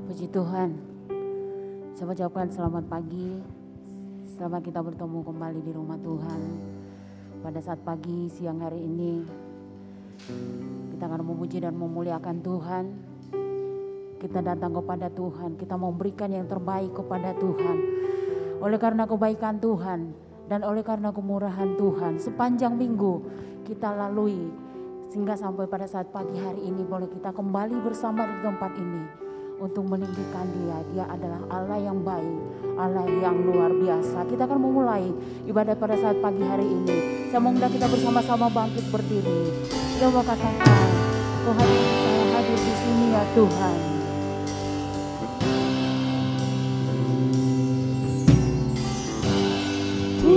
Puji Tuhan. Saya ucapkan selamat pagi. Selamat kita bertemu kembali di rumah Tuhan. Pada saat pagi siang hari ini kita akan memuji dan memuliakan Tuhan. Kita datang kepada Tuhan, kita memberikan yang terbaik kepada Tuhan. Oleh karena kebaikan Tuhan dan oleh karena kemurahan Tuhan, sepanjang minggu kita lalui sehingga sampai pada saat pagi hari ini boleh kita kembali bersama di tempat ini untuk meninggikan Dia. Dia adalah Allah yang baik, Allah yang luar biasa. Kita akan memulai ibadat pada saat pagi hari ini. Saya mengundang kita bersama-sama bangkit berdiri. Kita mau katakan, Tuhan kita hadir di sini ya Tuhan. Ku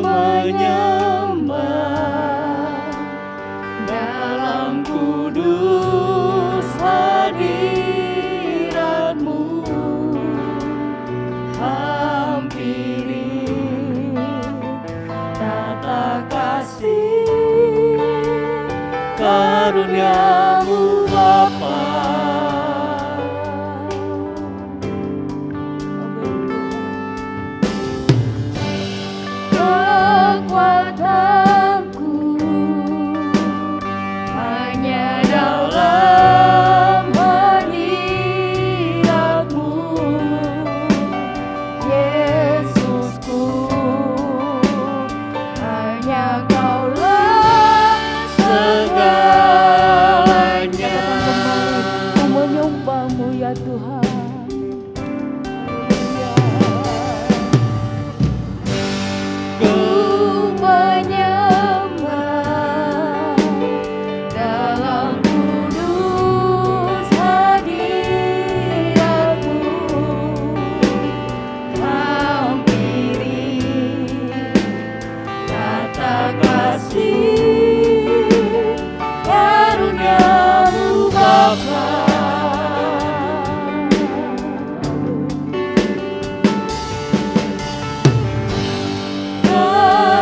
menyembah dalam kudus hadirat-Mu, hampiri tata kasih karunia-Mu Bapa. Kekuatanku hanya dalam hadirat-Mu, Yesusku, hanya Kaulah segalanya. Ku menyembah-Mu ya Tuhan.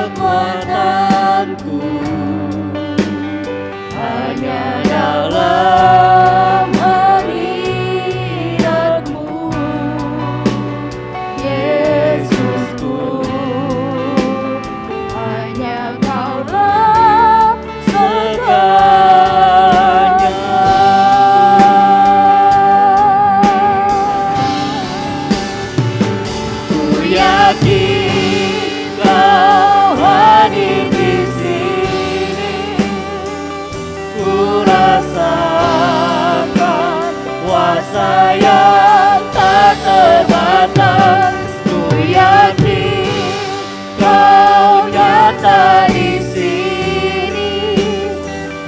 Kekuatanku hanya dalam hadirat-Mu, Yesusku, hanya Kaulah segalanya. Ku yakin Kau hadir di sini, ku rasakan kuasa yang tak terbatas. Ku yakin Kau nyata di sini,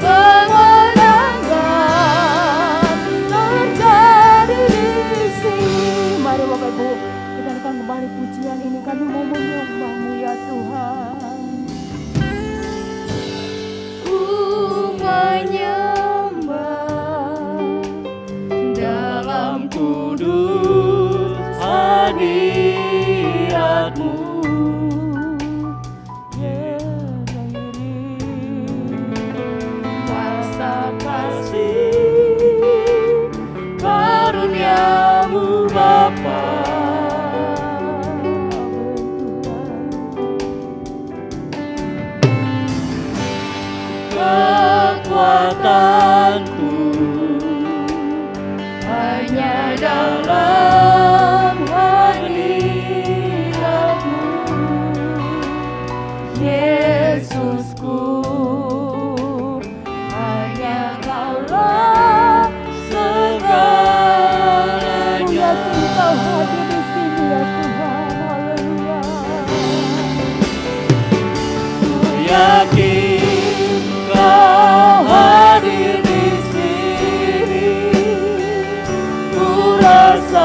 kemenangan terjadi di sini. Mari Bapak Ibu, kita akan kembali pujian ini. Kami mau menyembah-Mu ya Tuhan. Ku menyembah dalam kudus hadirat-Mu, kuasa kasih karunia-Mu Bapa. Kekuatanku hanya dalam hadirat-Mu, Yesusku, hanya Kaulah segalanya. Kau hadir di sini ya Tuhan. Haleluya. Ku yakin Kau hadir di sini, ku rasa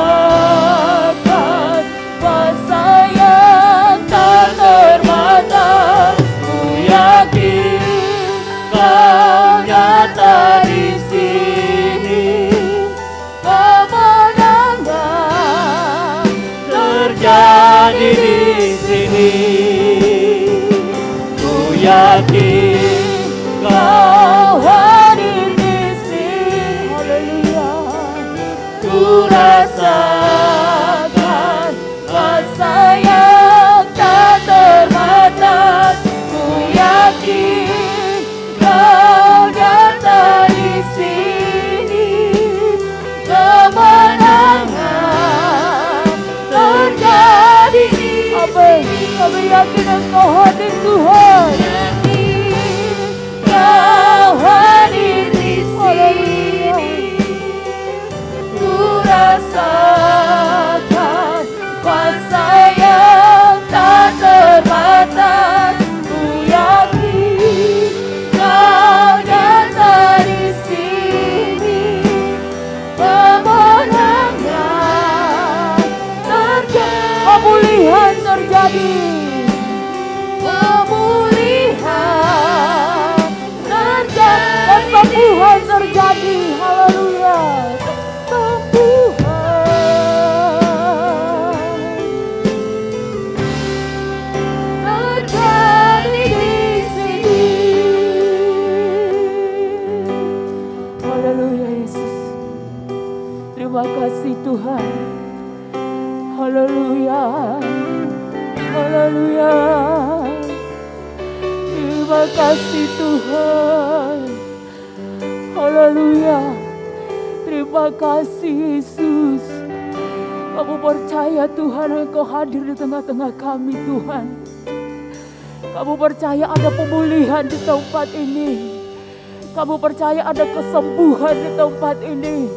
ku rasakan kuasa yang tak terbatas. Ku yakin Kau nyata di sini, kemenangan terjadi di sini. Kami yakin Engkau hadir Tuhan. Kau hadir di sini, ku rasakan kuasa yang tak terbatas. Ku yakin Kau nyata di sini, kemenangan terjadi. Pemulihan terjadi. Pemulihan terjadi. Kesembuhan terjadi. Haleluya. Terjadi di sini. Haleluya Yesus. Terima kasih Tuhan. Haleluya. Haleluya. Terima kasih Tuhan. Haleluya. Terima kasih Yesus. Kamu percaya Tuhan Engkau hadir di tengah-tengah kami Tuhan. Kamu percaya ada pemulihan di tempat ini. Kamu percaya ada kesembuhan di tempat ini.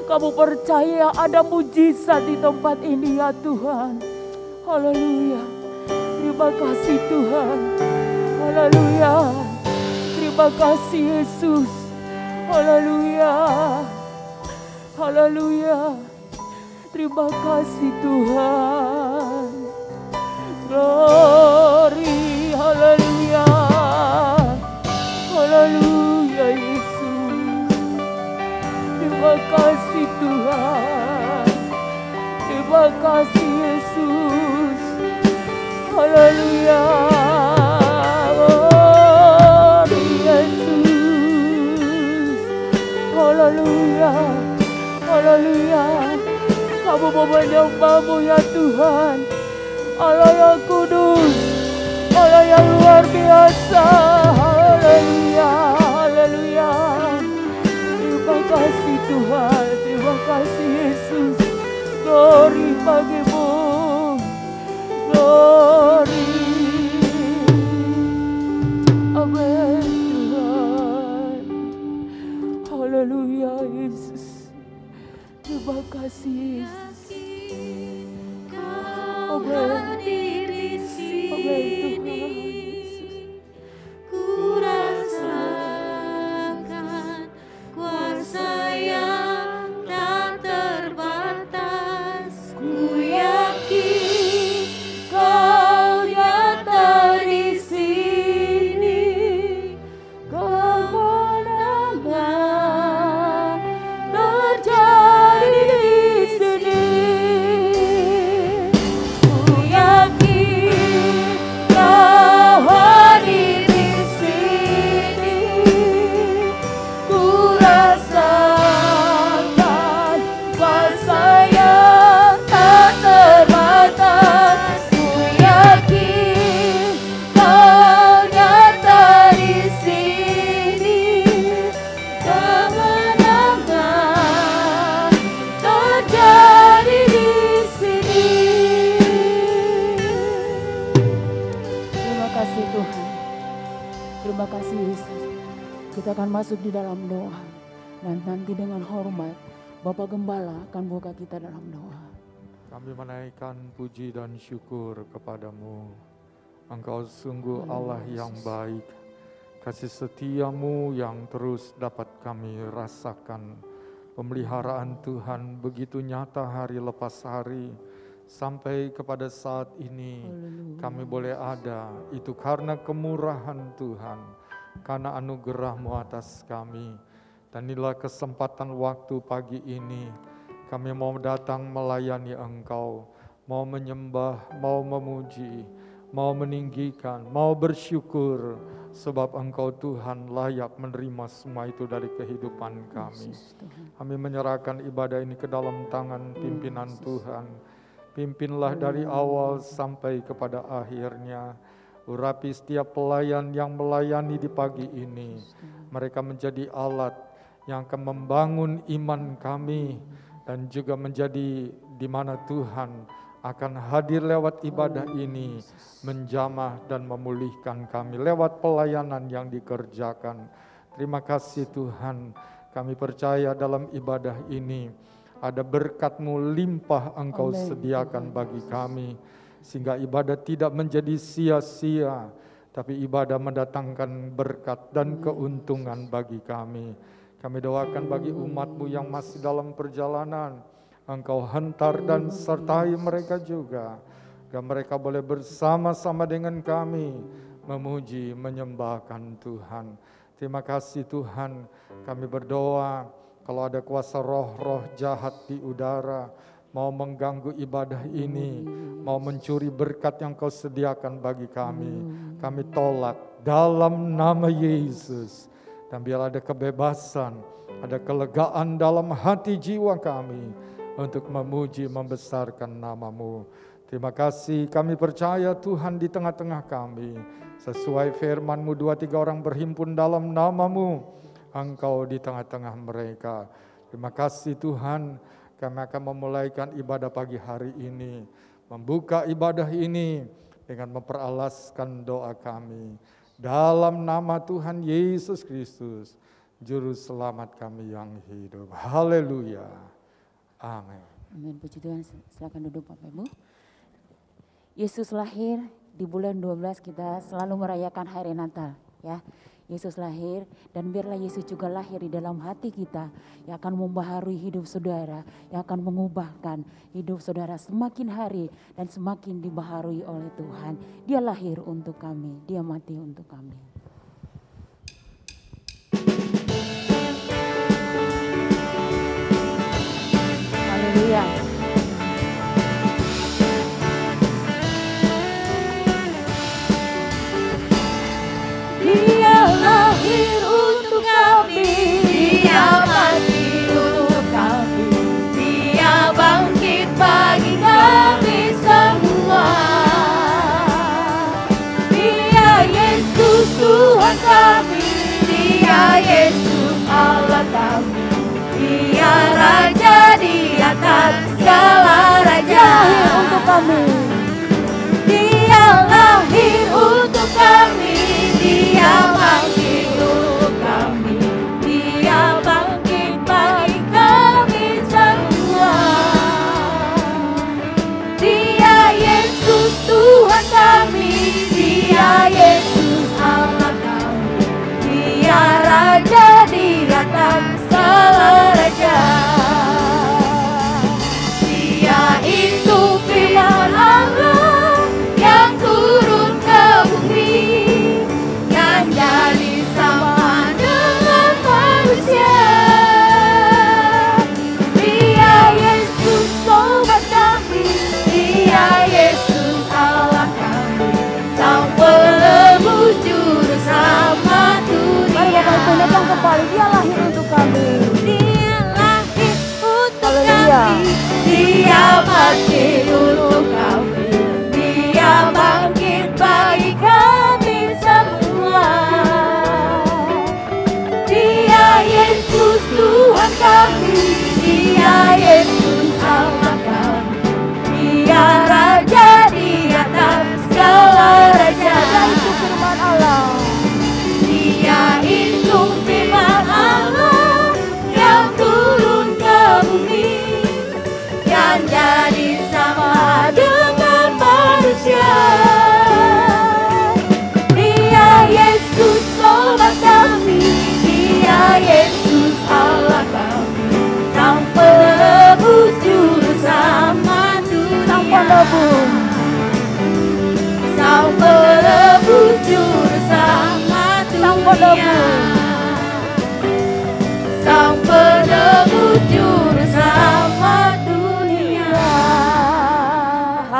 Kamu percaya ada mujizat di tempat ini ya Tuhan. Haleluya. Terima kasih Tuhan. Haleluya. Terima kasih Yesus. Haleluya. Haleluya. Terima kasih Tuhan. Glory. Haleluya. Haleluya Yesus. Terima kasih Tuhan. Terima kasih Yesus. Haleluya. Glory Yesus. Haleluya. Haleluya. Kamu mau menyembah-Mu ya Tuhan. Allah yang kudus, Allah yang luar biasa. Haleluya. Haleluya. Terima kasih Tuhan. Terima kasih Yesus. Glory bagi-Mu. Glory. Amin Tuhan. Haleluya Yesus. Terima kasih Yesus. Kau Amin. hadir di Amin sini, Tuhan Yesus. ku rasakan kuasa yang tak terbatas. Ku yakin Kau nyata di sini, kemenangan terjadi di sini. Ku yakin Kau hadir di sini, ku rasakan kuasa yang tak terbatas. Ku yakin Kau nyata di sini, kemenangan terjadi di sini. Terima kasih Tuhan. Terima kasih Yesus. Kita akan masuk di dalam doa. Dan nanti dengan hormat Bapak Gembala akan buka kita dalam doa. Kami menaikkan puji dan syukur kepadamu. Engkau sungguh Allah yang baik. Kasih setiamu yang terus dapat kami rasakan. Pemeliharaan Tuhan begitu nyata hari lepas hari. Sampai kepada saat ini kami boleh ada. Itu karena kemurahan Tuhan. Karena anugerah-Mu atas kami. Dan inilah kesempatan waktu pagi ini. Kami mau datang melayani Engkau, mau menyembah, mau memuji, mau meninggikan, mau bersyukur. sebab Engkau Tuhan layak menerima semua itu dari kehidupan kami. Kami menyerahkan ibadah ini ke dalam tangan pimpinan Tuhan. Pimpinlah dari awal sampai kepada akhirnya. Urapi setiap pelayan yang melayani di pagi ini. Mereka menjadi alat yang akan membangun iman kami dan juga menjadi di mana Tuhan akan hadir lewat ibadah ini, menjamah dan memulihkan kami lewat pelayanan yang dikerjakan. Terima kasih Tuhan, kami percaya dalam ibadah ini ada berkat-Mu limpah Engkau sediakan bagi kami, sehingga ibadah tidak menjadi sia-sia, tapi ibadah mendatangkan berkat dan keuntungan bagi kami. Kami doakan bagi umat-Mu yang masih dalam perjalanan, Engkau hentar dan sertai mereka juga, agar mereka boleh bersama-sama dengan kami memuji, menyembahkan Tuhan. Terima kasih Tuhan, kami berdoa kalau ada kuasa roh-roh jahat di udara, mau mengganggu ibadah ini, mau mencuri berkat yang Kau sediakan bagi kami tolak dalam nama Yesus. Dan biar ada kebebasan, ada kelegaan dalam hati jiwa kami, untuk memuji, membesarkan nama-Mu. Terima kasih, kami percaya Tuhan di tengah-tengah kami. Sesuai firman-Mu, 2-3 orang berhimpun dalam nama-Mu, Engkau di tengah-tengah mereka. Terima kasih Tuhan, kami akan memulaikan ibadah pagi hari ini. Membuka ibadah ini dengan memperalaskan doa kami. Dalam nama Tuhan Yesus Kristus, Juru Selamat kami yang hidup. Haleluya. Amin. Amin. Puji Tuhan. Silakan duduk Bapak Ibu. Yesus lahir di bulan 12, kita selalu merayakan hari Natal, ya. Yesus lahir, dan biarlah Yesus juga lahir di dalam hati kita, yang akan membaharui hidup saudara, yang akan mengubahkan hidup saudara semakin hari dan semakin dibaharui oleh Tuhan. Dia lahir untuk kami, dia mati untuk kami. Haleluya. Dia lahir untuk kami, Dia mati untuk kami, Dia bangkit bagi kami semua. Dia Yesus Tuhan kami, Dia Yesus Allah kami, Dia Raja di atas segala raja. Untuk kami, Dia lahir untuk kami, Dia bangkit untuk kami, Dia bangkit bagi kami semua. Dia Yesus Tuhan kami, Dia Yesus Allah kami, Dia Raja di atas segala raja. Dia itu firman Allah yang turun ke bumi, yang jadi sama dengan manusia. Dia Yesus sobat kami, Dia Yesus Allah kami, Sang Penebus Juru Selamat dunia. Mari Bapak Ibu datang kembali, Dia lahir untuk kami. Dia lahir untuk Haleluya. kami, Dia mati untuk kami, Dia bangkit bagi kami semua. Dia Yesus Tuhan kami, Dia Yesus Allah kami, Dia Raja di atas segala raja. Itu firman Allah. Dia itu firman Allah yang turun ke bumi, yang jadi sama dengan manusia. Dia Yesus sobat kami, Dia Yesus Allah kami, Sang Penebus Juru Selamat dunia. Sang Penebus, Sang Penebus Juru Selamat Sang dunia. Sang Penebus Juru Selamat dunia.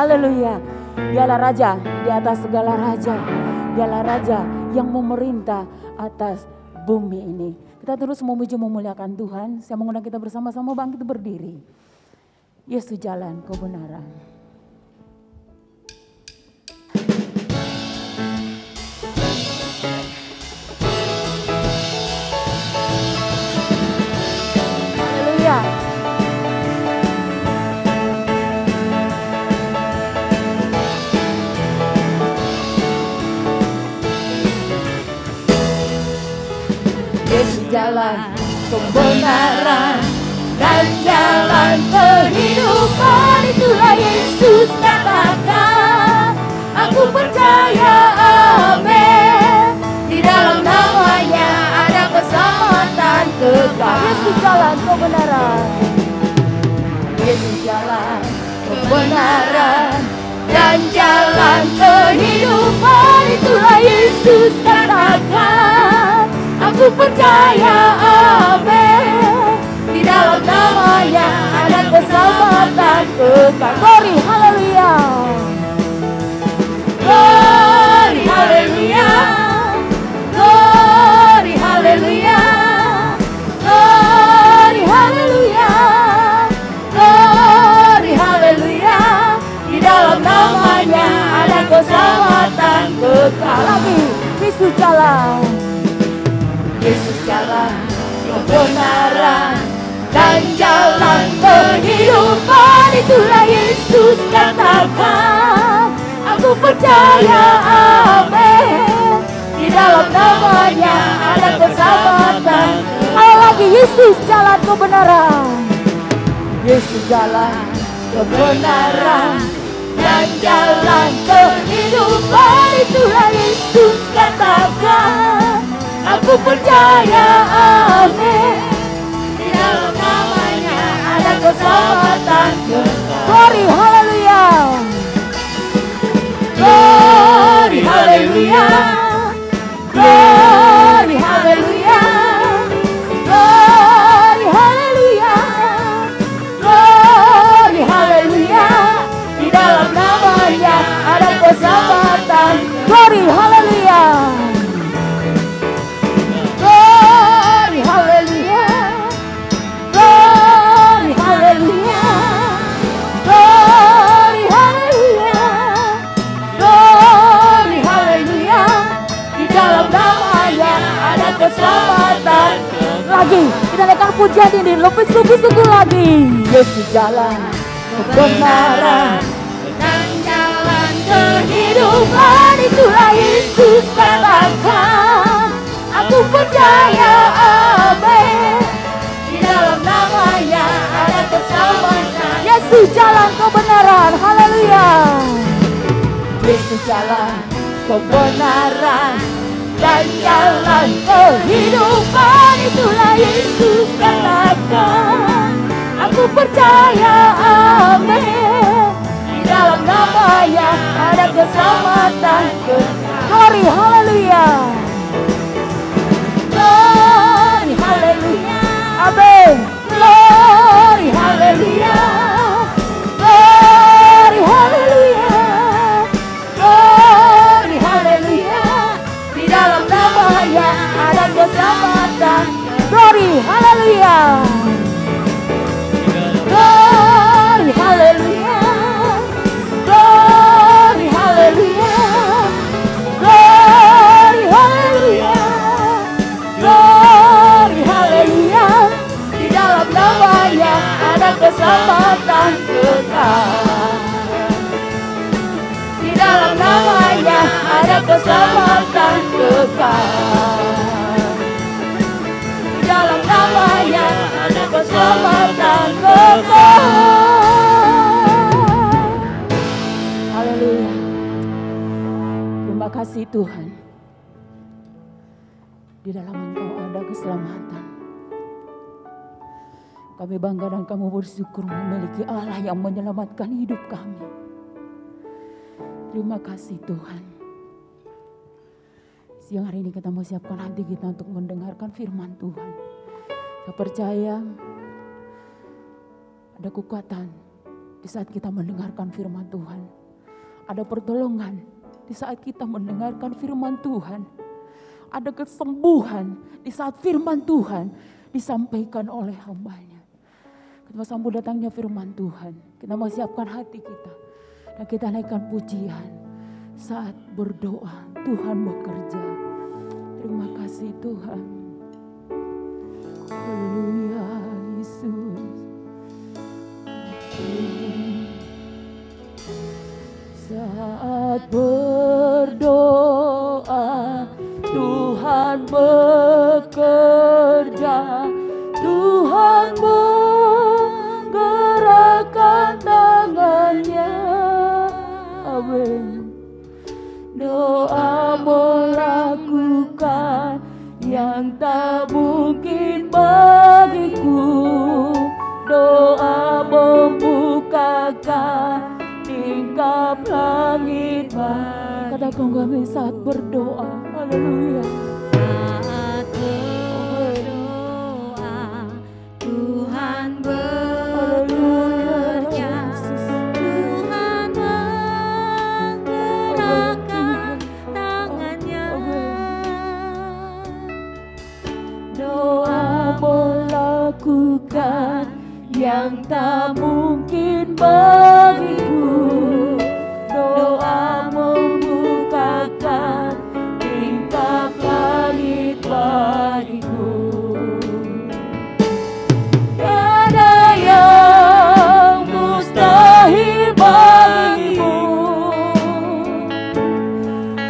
haleluya. Dialah Raja di atas segala raja. Dialah Raja yang memerintah atas bumi ini. Kita terus memuji memuliakan Tuhan. Saya mengundang kita bersama-sama bangkit berdiri. Yesus jalan kebenaran. Haleluya. Yesus jalan kebenaran dan jalan kehidupan, itulah Yesus katakan. Aku percaya, amin. Di dalam namanya ada keselamatan kekal. Yesus jalan kebenaran. Yesus jalan kebenaran dan jalan kehidupan, itulah Yesus katakan. Aku percaya, amin. Di dalam namanya ada keselamatan kekal. Glory, haleluya. Glory, haleluya. Glory, haleluya. Glory, haleluya. Glory, haleluya. Di dalam namanya ada keselamatan kekal. Lagi, Yesus jalan. Yesus jalan kebenaran dan jalan kehidupan, itulah Yesus katakan. Aku percaya, amin. Di dalam namanya ada keselamatan. Ayo lagi, Yesus jalan kebenaran. Yesus jalan kebenaran dan jalan kehidupan, itulah Yesus katakan. Aku percaya, amin. Di dalam namanya ada keselamatan kekal. Glory, haleluya. Glory, haleluya. Glory, haleluya. Glory, haleluya. Glory, haleluya. Di dalam namanya ada keselamatan. Glory, haleluya. Glory, haleluya. Glory, haleluya. Glory, haleluya. Glory, haleluya. Di dalam namanya ada keselamatan. Lagi, kita naikkan pujian ini, lebih sungguh-sungguh lagi. Yesus jalan kebenaran dan jalan kehidupan, itulah Yesus katakan. Aku percaya, amin. Di dalam namanya ada keselamatan. Yesus jalan kebenaran, haleluya. Yesus jalan kebenaran dan jalan kehidupan, itulah Yesus katakan. Aku percaya, amin. Di dalam namanya ada keselamatan kekal. Glory, haleluya. Glory, haleluya. Amin. Glory, haleluya. Glory, haleluya. Glory, haleluya. Di dalam namanya ada keselamatan. Glory, haleluya. Glory, haleluya. Glory, haleluya. Glory, haleluya. Glory, haleluya. Di dalam namanya ada keselamatan kekal. Di dalam namanya ada keselamatan kekal. Di dalam namanya ada keselamatan kekal. Haleluya. Terima kasih Tuhan. Di dalam Engkau ada keselamatan. Kami bangga dan kami bersyukur memiliki Allah yang menyelamatkan hidup kami. Terima kasih Tuhan. Siang hari ini kita mau siapkan hati kita untuk mendengarkan firman Tuhan. Saya percaya ada kekuatan di saat kita mendengarkan firman Tuhan. Ada pertolongan di saat kita mendengarkan firman Tuhan. ada kesembuhan di saat firman Tuhan disampaikan oleh hamba-Nya. Kita mau sambut datangnya firman Tuhan. Kita mau siapkan hati kita. Dan kita naikkan pujian saat berdoa. Tuhan bekerja. Terima kasih Tuhan. Haleluya Yesus. Saat berdoa Tuhan bekerja, Tuhan menggerakkan tangannya. Amin. Doa melakukan yang tak mungkin bagiku. Doa membukakan tingkap langit. Katakan kami saat berdoa. Haleluya. Saat berdoa Tuhan bekerja, Tuhan menggerakkan tangannya. Doa melakukan yang tak mungkin bagiku. Doa membukakan tingkap langit bagiku. Tiada yang mustahil bagimu,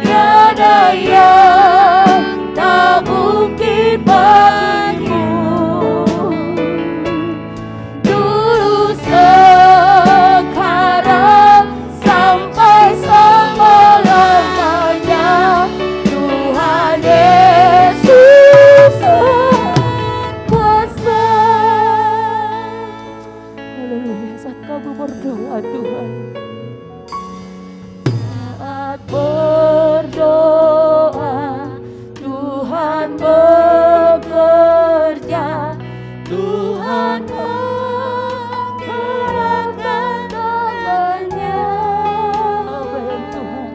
tiada yang tak mungkin bagimu. Dulu sekarang sampai selama-lamanya, Tuhan Yesus kuasa. Haleluya. Saat kamu berdoa Tuhan, saat berdoa Tuhan bekerja, Tuhan menggerakkan tangannya. Amin Tuhan.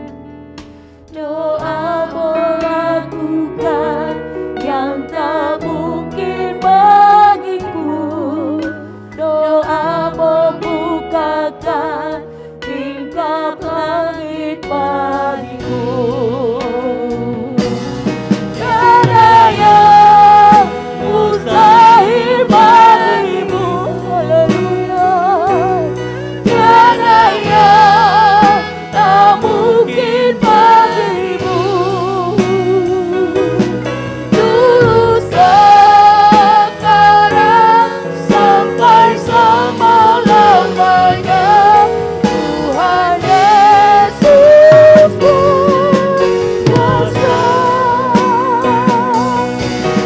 Doa melakukan yang tak mungkin bagiku. Doa membukakan tingkap langit bagiku. Tiada yang mustahil bagimu. Haleluya. Tiada yang tak mungkin bagimu. Dulu sekarang sampai selama-lamanya, Tuhan Yesus kuasa.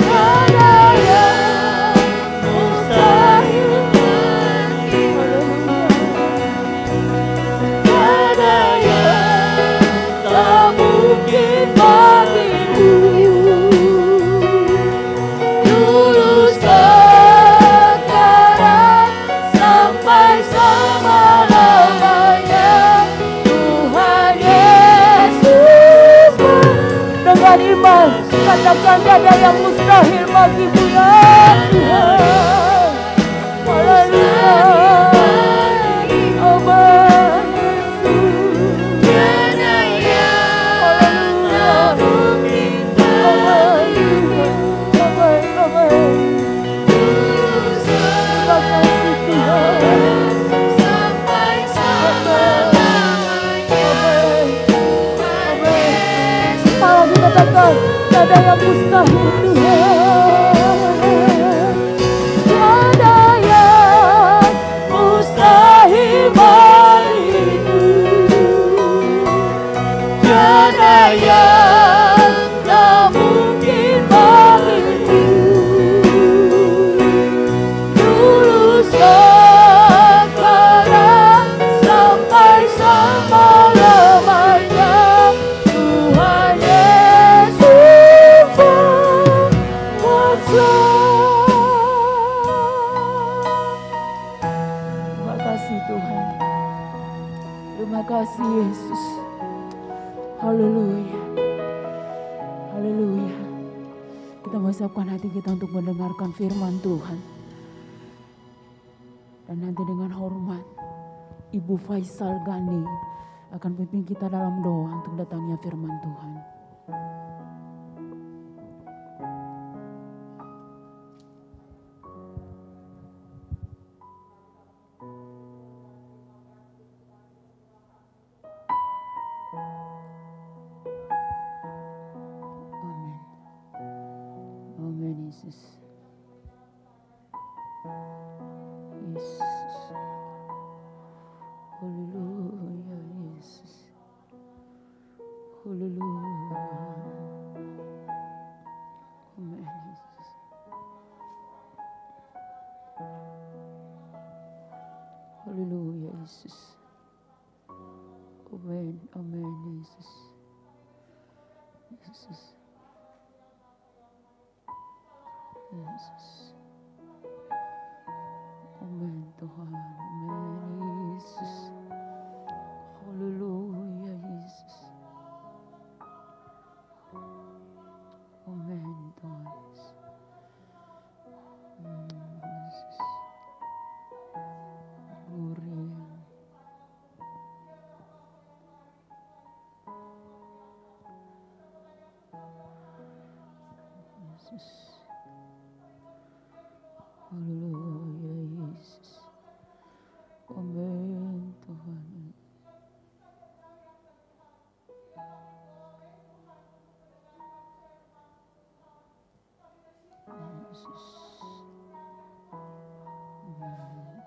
Tiada yang mustahil bagimu. Tiada yang tak mungkin bagimu. Dulu sekarang sampai selama-lamanya, Tuhan Yesus. Dengan iman katakan tiada yang mustahil bagimu ya Tuhan. Haleluya. Amin Yesus. Tiada yang tak mungkin bagimu. Amin, amin. Terima kasih Tuhan. Sampai selama-lamanya, amin. Kalau dikatakan tiada yang mustahil Tuhan. Tiada yang mustahil bagimu. Tiada yang tak mungkin bagimu. Dulu sekarang sampai selama-lamanya, Tuhan Yesus kuasa. Terima kasih Tuhan. Terima kasih Yesus. Haleluya. Haleluya. siapkan hati kita untuk mendengarkan firman Tuhan. Dan nanti dengan hormat, Ibu Faisal Gani akan pimpin kita dalam doa untuk datangnya firman Tuhan. Amin. Amin Yesus. Yesus. Haleluya Yesus. Haleluya. Amin Yesus. Haleluya Yesus. Amin. Amin Yesus. Yesus. Yesus. Amin Tuhan. Amin Yesus. Haleluya Yesus. Amin Tuhan. Yesus. Glory. Yesus. Haleluya Yesus. Amin Tuhan. Yesus. Amin.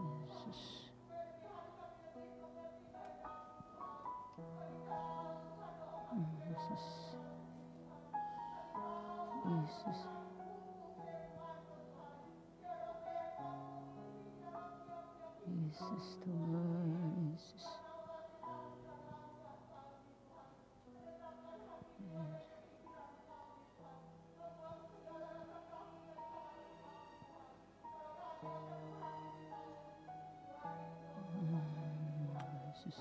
Yesus. Yesus. Yesus. Yesus Tuhan Yesus. Yesus.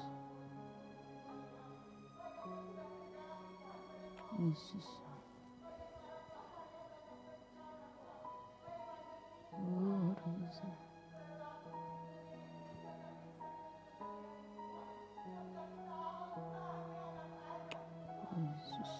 Yesus. Oh, Yesus. Yesus.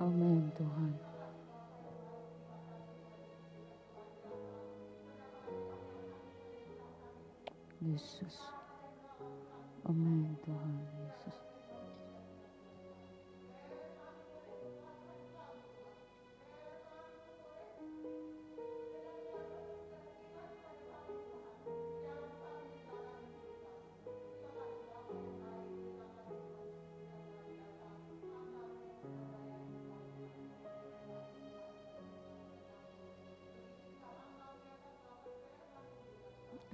Amin Tuhan. Yesus. Amin Tuhan Yesus.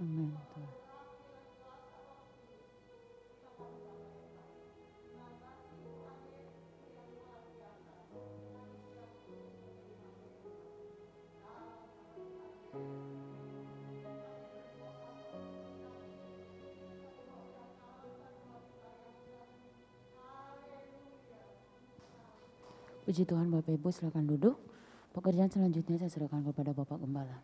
Amin Tuhan. Puji Tuhan, Bapak Ibu silakan duduk. Pekerjaan selanjutnya saya serahkan kepada Bapak Gembala.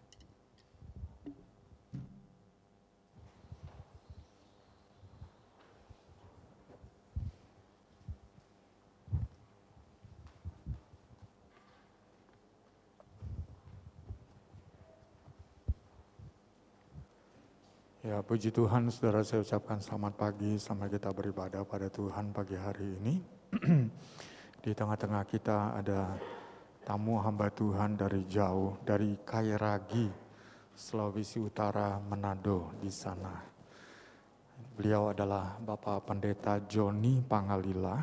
Ya, puji Tuhan, saudara, saya ucapkan selamat pagi, selamat kita beribadah pada Tuhan pagi hari ini. Di tengah-tengah kita ada tamu hamba Tuhan dari jauh, dari Kairagi, Sulawesi Utara, Manado di sana. Beliau adalah Bapak Pendeta Joni Pangalila,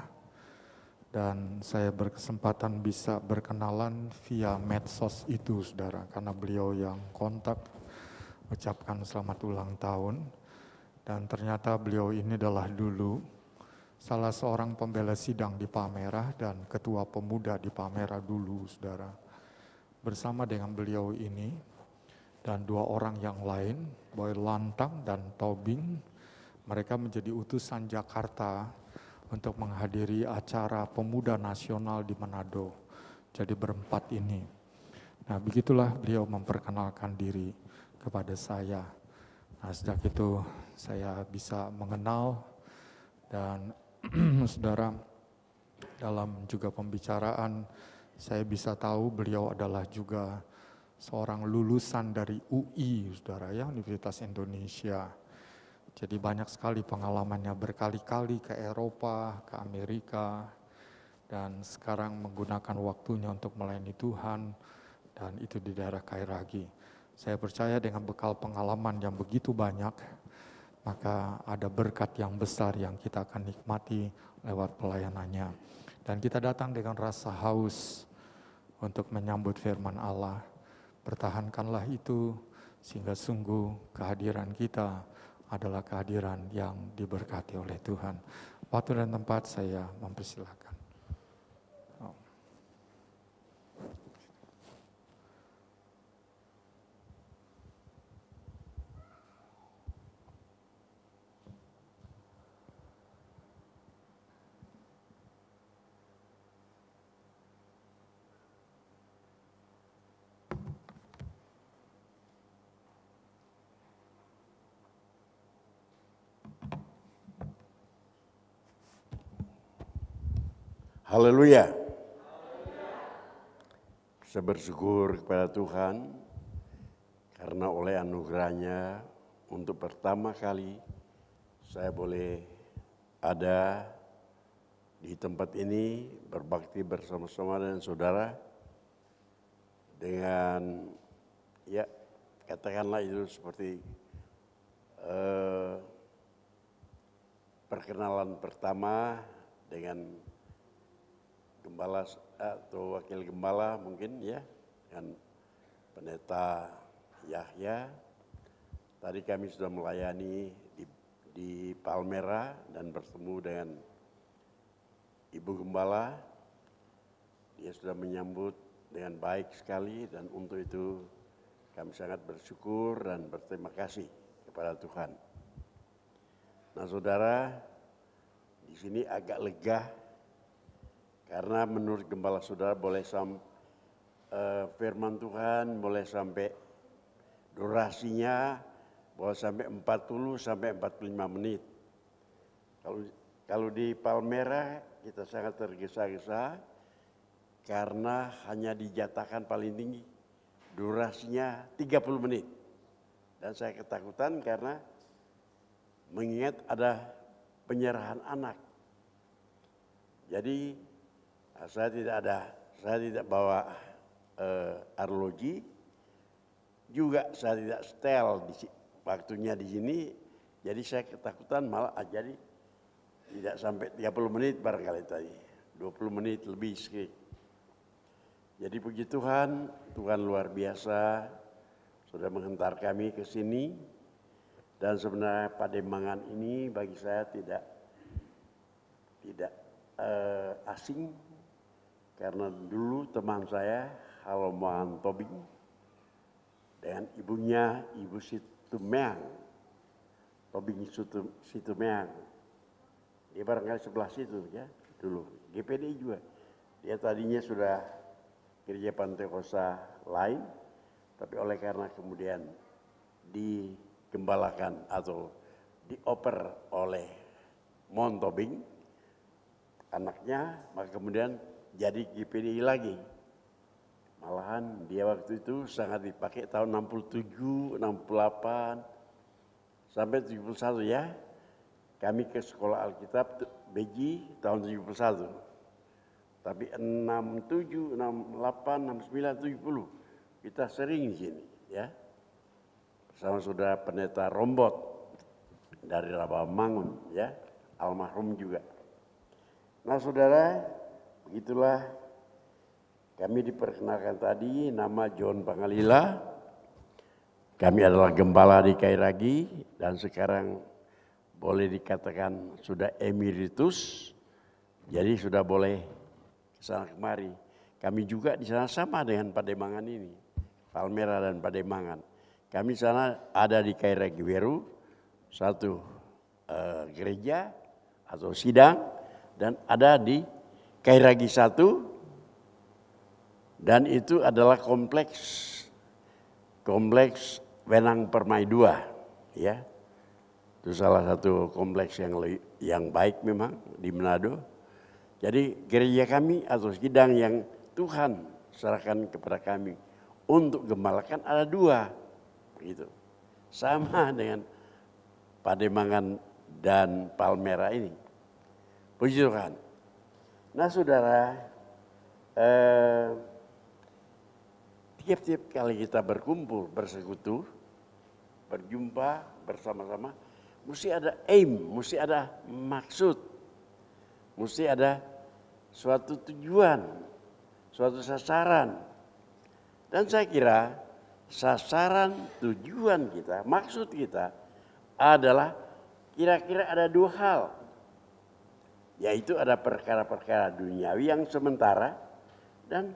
Dan saya berkesempatan bisa berkenalan via medsos itu, saudara, karena beliau yang kontak, ucapkan selamat ulang tahun. Dan ternyata beliau ini adalah dulu salah seorang pembela sidang di Palmerah dan ketua pemuda di Palmerah dulu, saudara. Bersama dengan beliau ini dan 2 orang yang lain, Boy Lantang dan Tobing, mereka menjadi utusan Jakarta untuk menghadiri acara pemuda nasional di Manado. Jadi berempat ini. Nah, begitulah beliau memperkenalkan diri kepada saya. Nah, sejak itu saya bisa mengenal dan saudara, dalam juga pembicaraan saya bisa tahu beliau adalah juga seorang lulusan dari UI, saudara ya, Universitas Indonesia. Jadi banyak sekali pengalamannya, berkali-kali ke Eropa, ke Amerika, dan sekarang menggunakan waktunya untuk melayani Tuhan, dan itu di daerah Kairagi. Saya percaya dengan bekal pengalaman yang begitu banyak, maka ada berkat yang besar yang kita akan nikmati lewat pelayanannya. Dan kita datang dengan rasa haus untuk menyambut firman Allah. Pertahankanlah itu, sehingga sungguh kehadiran kita adalah kehadiran yang diberkati oleh Tuhan. Waktu dan tempat saya mempersilahkan. Haleluya. Saya bersyukur kepada Tuhan karena oleh anugerahnya untuk pertama kali saya boleh ada di tempat ini berbakti bersama-sama dengan saudara dengan ya katakanlah itu seperti perkenalan pertama dengan gembala atau wakil gembala mungkin ya, dan pendeta Yahya. Tadi kami sudah melayani di Palmerah dan bertemu dengan Ibu Gembala. Dia sudah menyambut dengan baik sekali dan untuk itu kami sangat bersyukur dan berterima kasih kepada Tuhan. Nah, saudara, di sini agak lega. Karena menurut gembala saudara boleh firman Tuhan boleh sampai durasinya boleh sampai 40 sampai 45 menit. Kalau di Palmerah kita sangat tergesa-gesa karena hanya dijatakan paling tinggi durasinya 30 menit. Dan saya ketakutan karena mengingat ada penyerahan anak. Jadi saya tidak bawa arloji, juga saya tidak setel waktunya di sini, jadi saya ketakutan malah jadi tidak sampai 30 menit barangkali tadi, 20 menit lebih sedikit. Jadi puji Tuhan, Tuhan luar biasa sudah menghantar kami ke sini, dan sebenarnya Pademangan ini bagi saya tidak asing. Karena dulu teman saya, Haloman Tobing, dengan ibunya, Ibu Situmeang, Tobing Situmeang. Dia barangkali sebelah situ ya, dulu. GPD juga. Dia tadinya sudah gereja Pantekosta lain, tapi oleh karena kemudian digembalakan atau dioper oleh Mon Tobing, anaknya, maka kemudian jadi GPDI lagi. Malahan dia waktu itu sangat dipakai tahun 67, 68, sampai 71 ya. Kami ke sekolah Alkitab Beji tahun 71. Tapi 67, 68, 69, 70 kita sering di sini ya. Bersama saudara pendeta Rombot dari Rabamangun ya, almarhum juga. Nah saudara, begitulah kami diperkenalkan tadi, nama John Pangalila. Kami adalah gembala di Kairagi dan sekarang boleh dikatakan sudah emeritus, jadi sudah boleh kesana kemari. Kami juga di sana sama dengan Pademangan ini, Palmera dan Pademangan. Kami sana ada di Kairagi Weru, satu gereja atau sidang, dan ada di Kairagi 1, dan itu adalah kompleks Wenang Permai 2, ya. Itu salah satu kompleks yang baik memang di Manado. Jadi gereja kami atau sidang yang Tuhan serahkan kepada kami untuk gembalakan ada 2, gitu. Sama dengan Pademangan dan Palmera ini. Puji Tuhan. Nah saudara, tiap-tiap kali kita berkumpul, bersekutu, berjumpa bersama-sama, mesti ada aim, mesti ada maksud, mesti ada suatu tujuan, suatu sasaran. Dan saya kira sasaran, tujuan kita, maksud kita adalah kira-kira ada 2 hal. Yaitu ada perkara-perkara duniawi yang sementara dan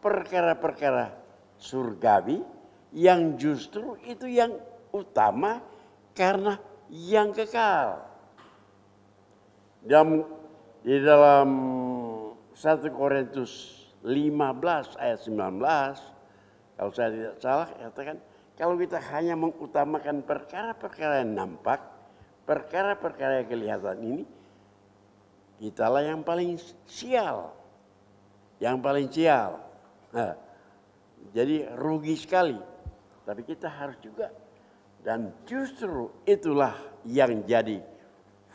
perkara-perkara surgawi yang justru itu yang utama karena yang kekal. Di dalam 1 Korintus 15 ayat 19, kalau saya tidak salah katakan, kalau kita hanya mengutamakan perkara-perkara yang nampak, perkara-perkara yang kelihatan ini, kitalah yang paling sial. Yang paling sial. Nah, jadi rugi sekali. Tapi kita harus juga, dan justru itulah yang jadi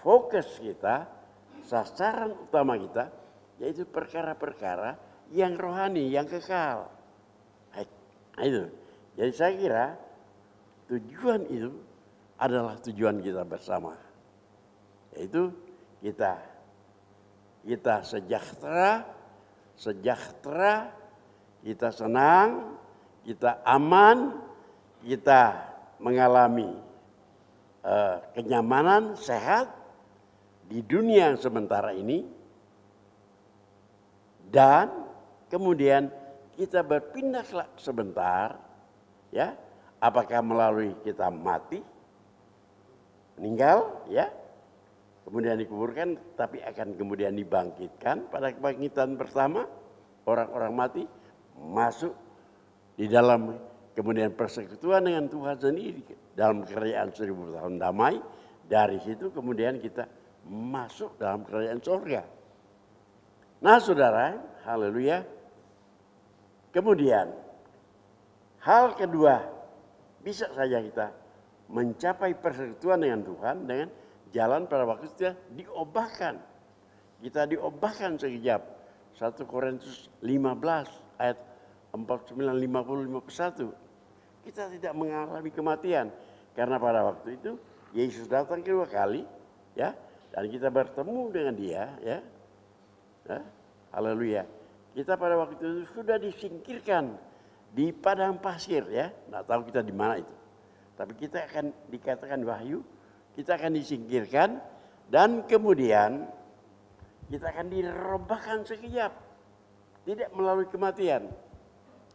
fokus kita, sasaran utama kita, yaitu perkara-perkara yang rohani, yang kekal. Nah, itu. Jadi saya kira tujuan itu adalah tujuan kita bersama. Yaitu kita sejahtera, kita senang, kita aman, kita mengalami kenyamanan, sehat di dunia yang sementara ini, dan kemudian kita berpindah sebentar, ya, apakah melalui kita mati, meninggal, ya, kemudian dikuburkan, tapi akan kemudian dibangkitkan pada kebangkitan pertama, orang-orang mati masuk di dalam kemudian persekutuan dengan Tuhan sendiri dalam kerajaan 1000 tahun damai. Dari situ kemudian kita masuk dalam kerajaan surga. Nah saudara, haleluya. Kemudian hal kedua, bisa saja kita mencapai persekutuan dengan Tuhan dengan jalan pada waktu kita diobahkan. Kita diobahkan sekejap. 1 Korintus 15 ayat 49, 50, 51. Kita tidak mengalami kematian. Karena pada waktu itu Yesus datang kedua kali, ya, dan kita bertemu dengan Dia, ya. Haleluya. Kita pada waktu itu sudah disingkirkan di padang pasir, ya. Nggak tahu kita di mana itu. Tapi kita akan dikatakan Wahyu, kita akan disingkirkan dan kemudian kita akan direbahkan sekejap. Tidak melalui kematian.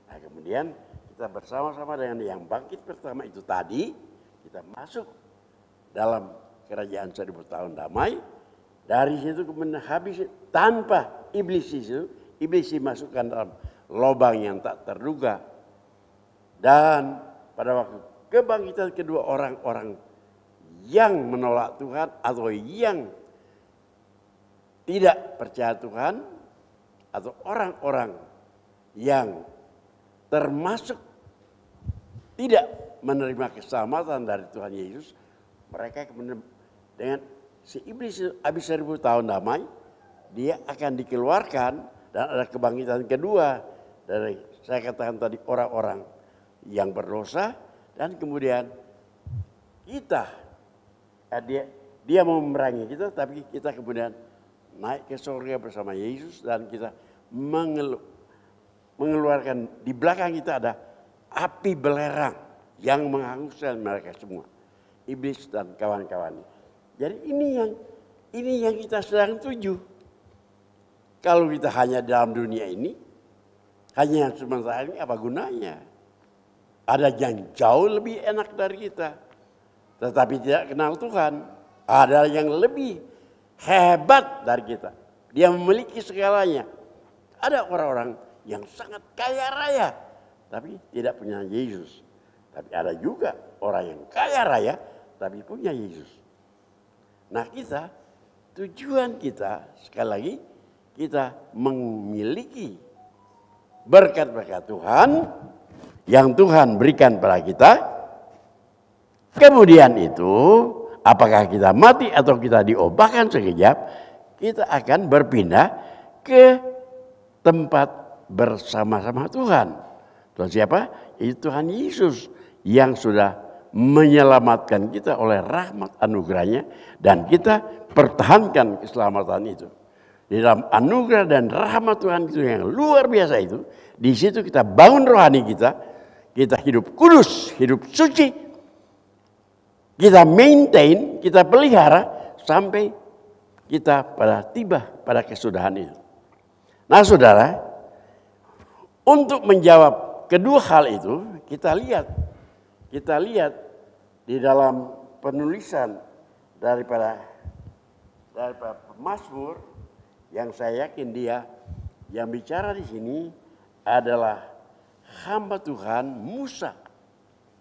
Nah, kemudian kita bersama-sama dengan yang bangkit pertama itu tadi, kita masuk dalam kerajaan 1000 tahun damai. Dari situ kemudian habis tanpa iblis dimasukkan dalam lubang yang tak terduga. Dan pada waktu kebangkitan kedua, orang-orang yang menolak Tuhan atau yang tidak percaya Tuhan atau orang-orang yang termasuk tidak menerima keselamatan dari Tuhan Yesus, mereka kemudian dengan si iblis habis 1000 tahun damai, dia akan dikeluarkan dan ada kebangkitan kedua dari, saya katakan tadi, orang-orang yang berdosa, dan kemudian kita, dia mau memerangi kita, tapi kita kemudian naik ke surga bersama Yesus dan kita mengeluarkan, di belakang kita ada api belerang yang menghanguskan mereka semua, iblis dan kawan-kawannya. Jadi ini yang kita sedang tuju. Kalau kita hanya dalam dunia ini, hanya yang sementara ini, apa gunanya? Ada yang jauh lebih enak dari kita, tetapi tidak kenal Tuhan. Ada yang lebih hebat dari kita, dia memiliki segalanya. Ada orang-orang yang sangat kaya raya, tapi tidak punya Yesus. Tapi ada juga orang yang kaya raya, tapi punya Yesus. Nah kita, tujuan kita sekali lagi, kita memiliki berkat-berkat Tuhan yang Tuhan berikan pada kita. Kemudian itu, apakah kita mati atau kita diobahkan sekejap, kita akan berpindah ke tempat bersama-sama Tuhan. Tuhan siapa? Itu Tuhan Yesus yang sudah menyelamatkan kita oleh rahmat anugerahnya, dan kita pertahankan keselamatan itu. Di dalam anugerah dan rahmat Tuhan itu yang luar biasa itu, di situ kita bangun rohani kita hidup kudus, hidup suci, kita maintain, kita pelihara sampai kita tiba pada kesudahan itu. Nah saudara, untuk menjawab kedua hal itu, kita lihat di dalam penulisan daripada pemazmur, yang saya yakin dia yang bicara di sini adalah hamba Tuhan Musa,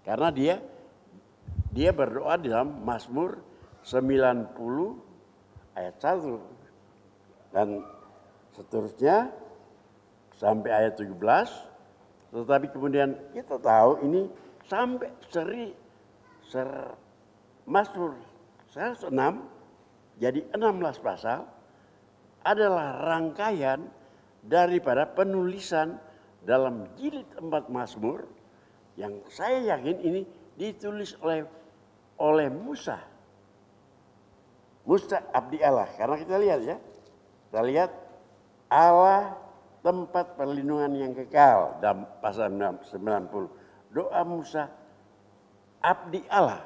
karena dia berdoa di dalam Mazmur 90 ayat 1 dan seterusnya sampai ayat 17. Tetapi kemudian kita tahu ini sampai Mazmur 106, jadi 16 pasal adalah rangkaian daripada penulisan dalam jilid 4 Mazmur yang saya yakin ini ditulis oleh Musa abdi Allah. Karena kita lihat ya, kita lihat Allah tempat perlindungan yang kekal dalam pasal 90. Doa Musa abdi Allah.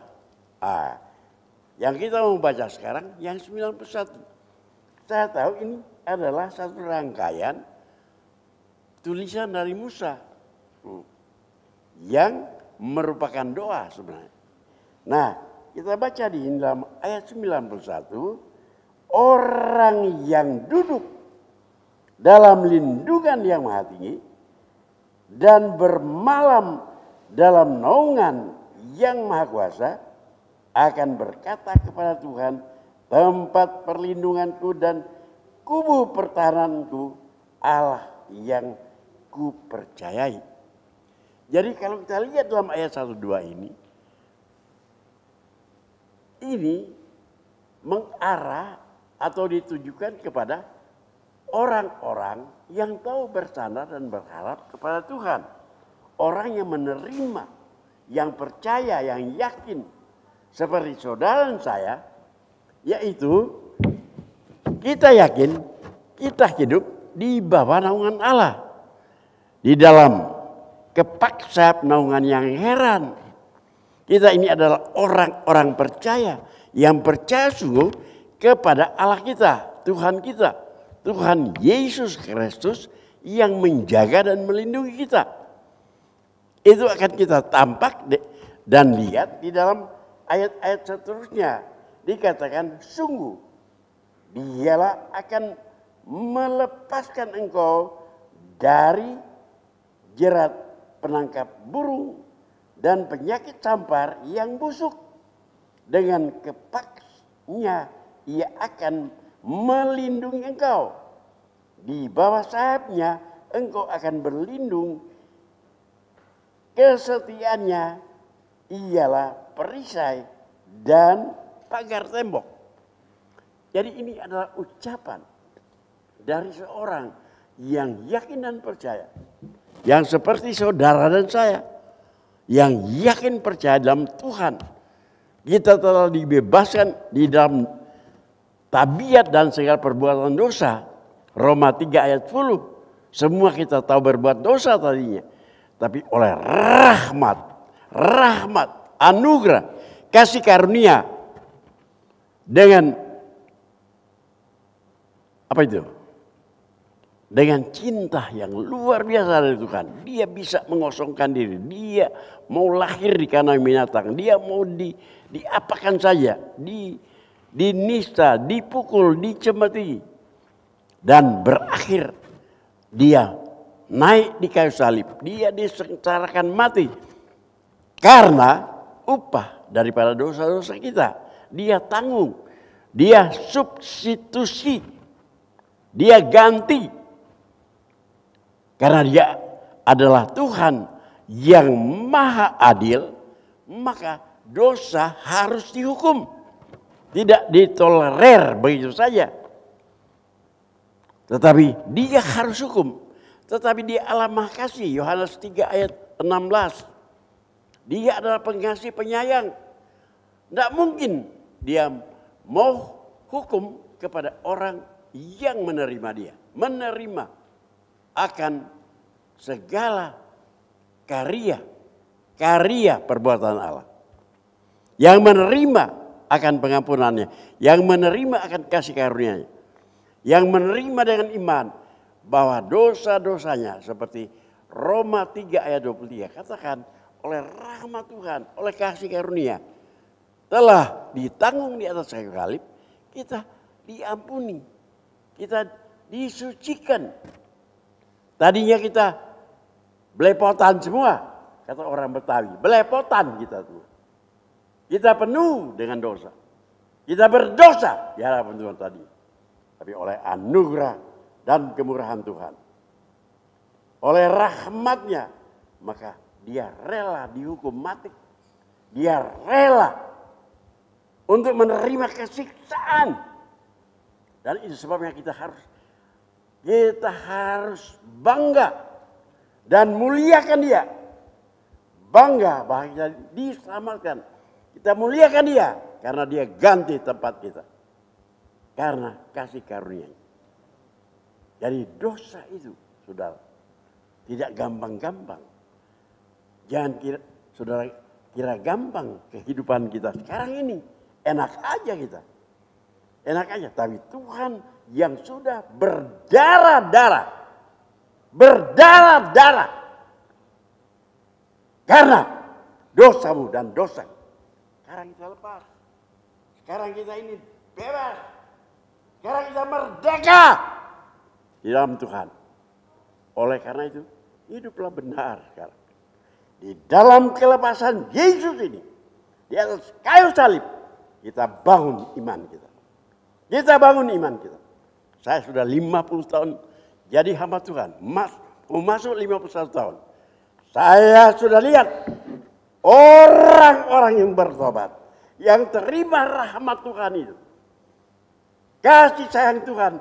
Yang kita mau baca sekarang yang 91. Saya tahu ini adalah satu rangkaian tulisan dari Musa yang merupakan doa sebenarnya. Nah, kita baca di dalam ayat 91, orang yang duduk dalam lindungan yang maha tinggi dan bermalam dalam naungan yang maha kuasa akan berkata kepada Tuhan, tempat perlindunganku dan kubu pertahananku, Allah yang ku percayai. Jadi kalau kita lihat dalam ayat 1-2 ini mengarah atau ditujukan kepada orang-orang yang tahu bersandar dan berharap kepada Tuhan. Orang yang menerima, yang percaya, yang yakin. Seperti saudara dan saya, yaitu kita yakin kita hidup di bawah naungan Allah. Di dalam kepak naungan yang heran. Kita ini adalah orang-orang percaya yang percaya sungguh kepada Allah kita, Tuhan kita. Tuhan Yesus Kristus yang menjaga dan melindungi kita. Itu akan kita tampak dan lihat di dalam ayat-ayat seterusnya. Dikatakan sungguh dialah akan melepaskan engkau dari jerat penangkap burung dan penyakit campar yang busuk. Dengan kepaknya ia akan melindungi engkau. Di bawah sayapnya engkau akan berlindung. Kesetiaannya ialah perisai dan pagar tembok. Jadi ini adalah ucapan dari seorang yang yakin dan percaya. Yang seperti saudara dan saya. Yang yakin percaya dalam Tuhan. Kita telah dibebaskan di dalam tabiat dan segala perbuatan dosa. Roma 3 ayat 10. Semua kita tahu berbuat dosa tadinya. Tapi oleh rahmat, anugerah, kasih karunia dengan apa itu? Dengan cinta yang luar biasa dari Tuhan. Dia bisa mengosongkan diri. Dia mau lahir di kandang binatang. Dia mau diapakan saja. Dinista, dipukul, dicemeti. Dan berakhir dia naik di kayu salib. Dia disengsarakan mati. Karena upah daripada dosa-dosa kita. Dia tanggung. Dia substitusi. Dia ganti. Karena dia adalah Tuhan yang maha adil, maka dosa harus dihukum. Tidak ditolerir begitu saja. Tetapi dia harus hukum. Tetapi dia Allah maha kasih. Yohanes 3 ayat 16. Dia adalah pengasih penyayang. Tidak mungkin dia mau hukum kepada orang yang menerima dia. Menerima akan segala karya perbuatan Allah. Yang menerima akan pengampunannya. Yang menerima akan kasih karunia-Nya. Yang menerima dengan iman bahwa dosa-dosanya seperti Roma 3 ayat 23 katakan oleh rahmat Tuhan, oleh kasih karunia telah ditanggung di atas kayu salib, kita diampuni, kita disucikan. Tadinya kita belepotan semua, kata orang Betawi. Belepotan kita tuh. Kita penuh dengan dosa. Kita berdosa di hadapan Tuhan tadi. Tapi oleh anugerah dan kemurahan Tuhan. Oleh rahmatnya, maka dia rela dihukum mati. Dia rela untuk menerima kesiksaan. Dan itu sebabnya kita harus bangga dan muliakan dia. Bangga bahwa kita diselamatkan. Kita muliakan dia karena dia ganti tempat kita. Karena kasih karunia. Jadi dosa itu, saudara, tidak gampang-gampang. Jangan saudara kira gampang kehidupan kita sekarang ini. Enak aja kita. Enak aja, tapi Tuhan yang sudah berdarah-darah. Berdarah-darah. Karena dosamu dan dosa. Sekarang kita lepas. Sekarang kita ini bebas. Sekarang kita merdeka. Di dalam Tuhan. Oleh karena itu, hiduplah benar sekarang. Di dalam kelepasan Yesus ini. Di atas kayu salib. Kita bangun iman kita. Kita bangun iman kita. Saya sudah 50 tahun jadi hamba Tuhan. Mau masuk 51 tahun. Saya sudah lihat orang-orang yang bertobat. Yang terima rahmat Tuhan itu. Kasih sayang Tuhan.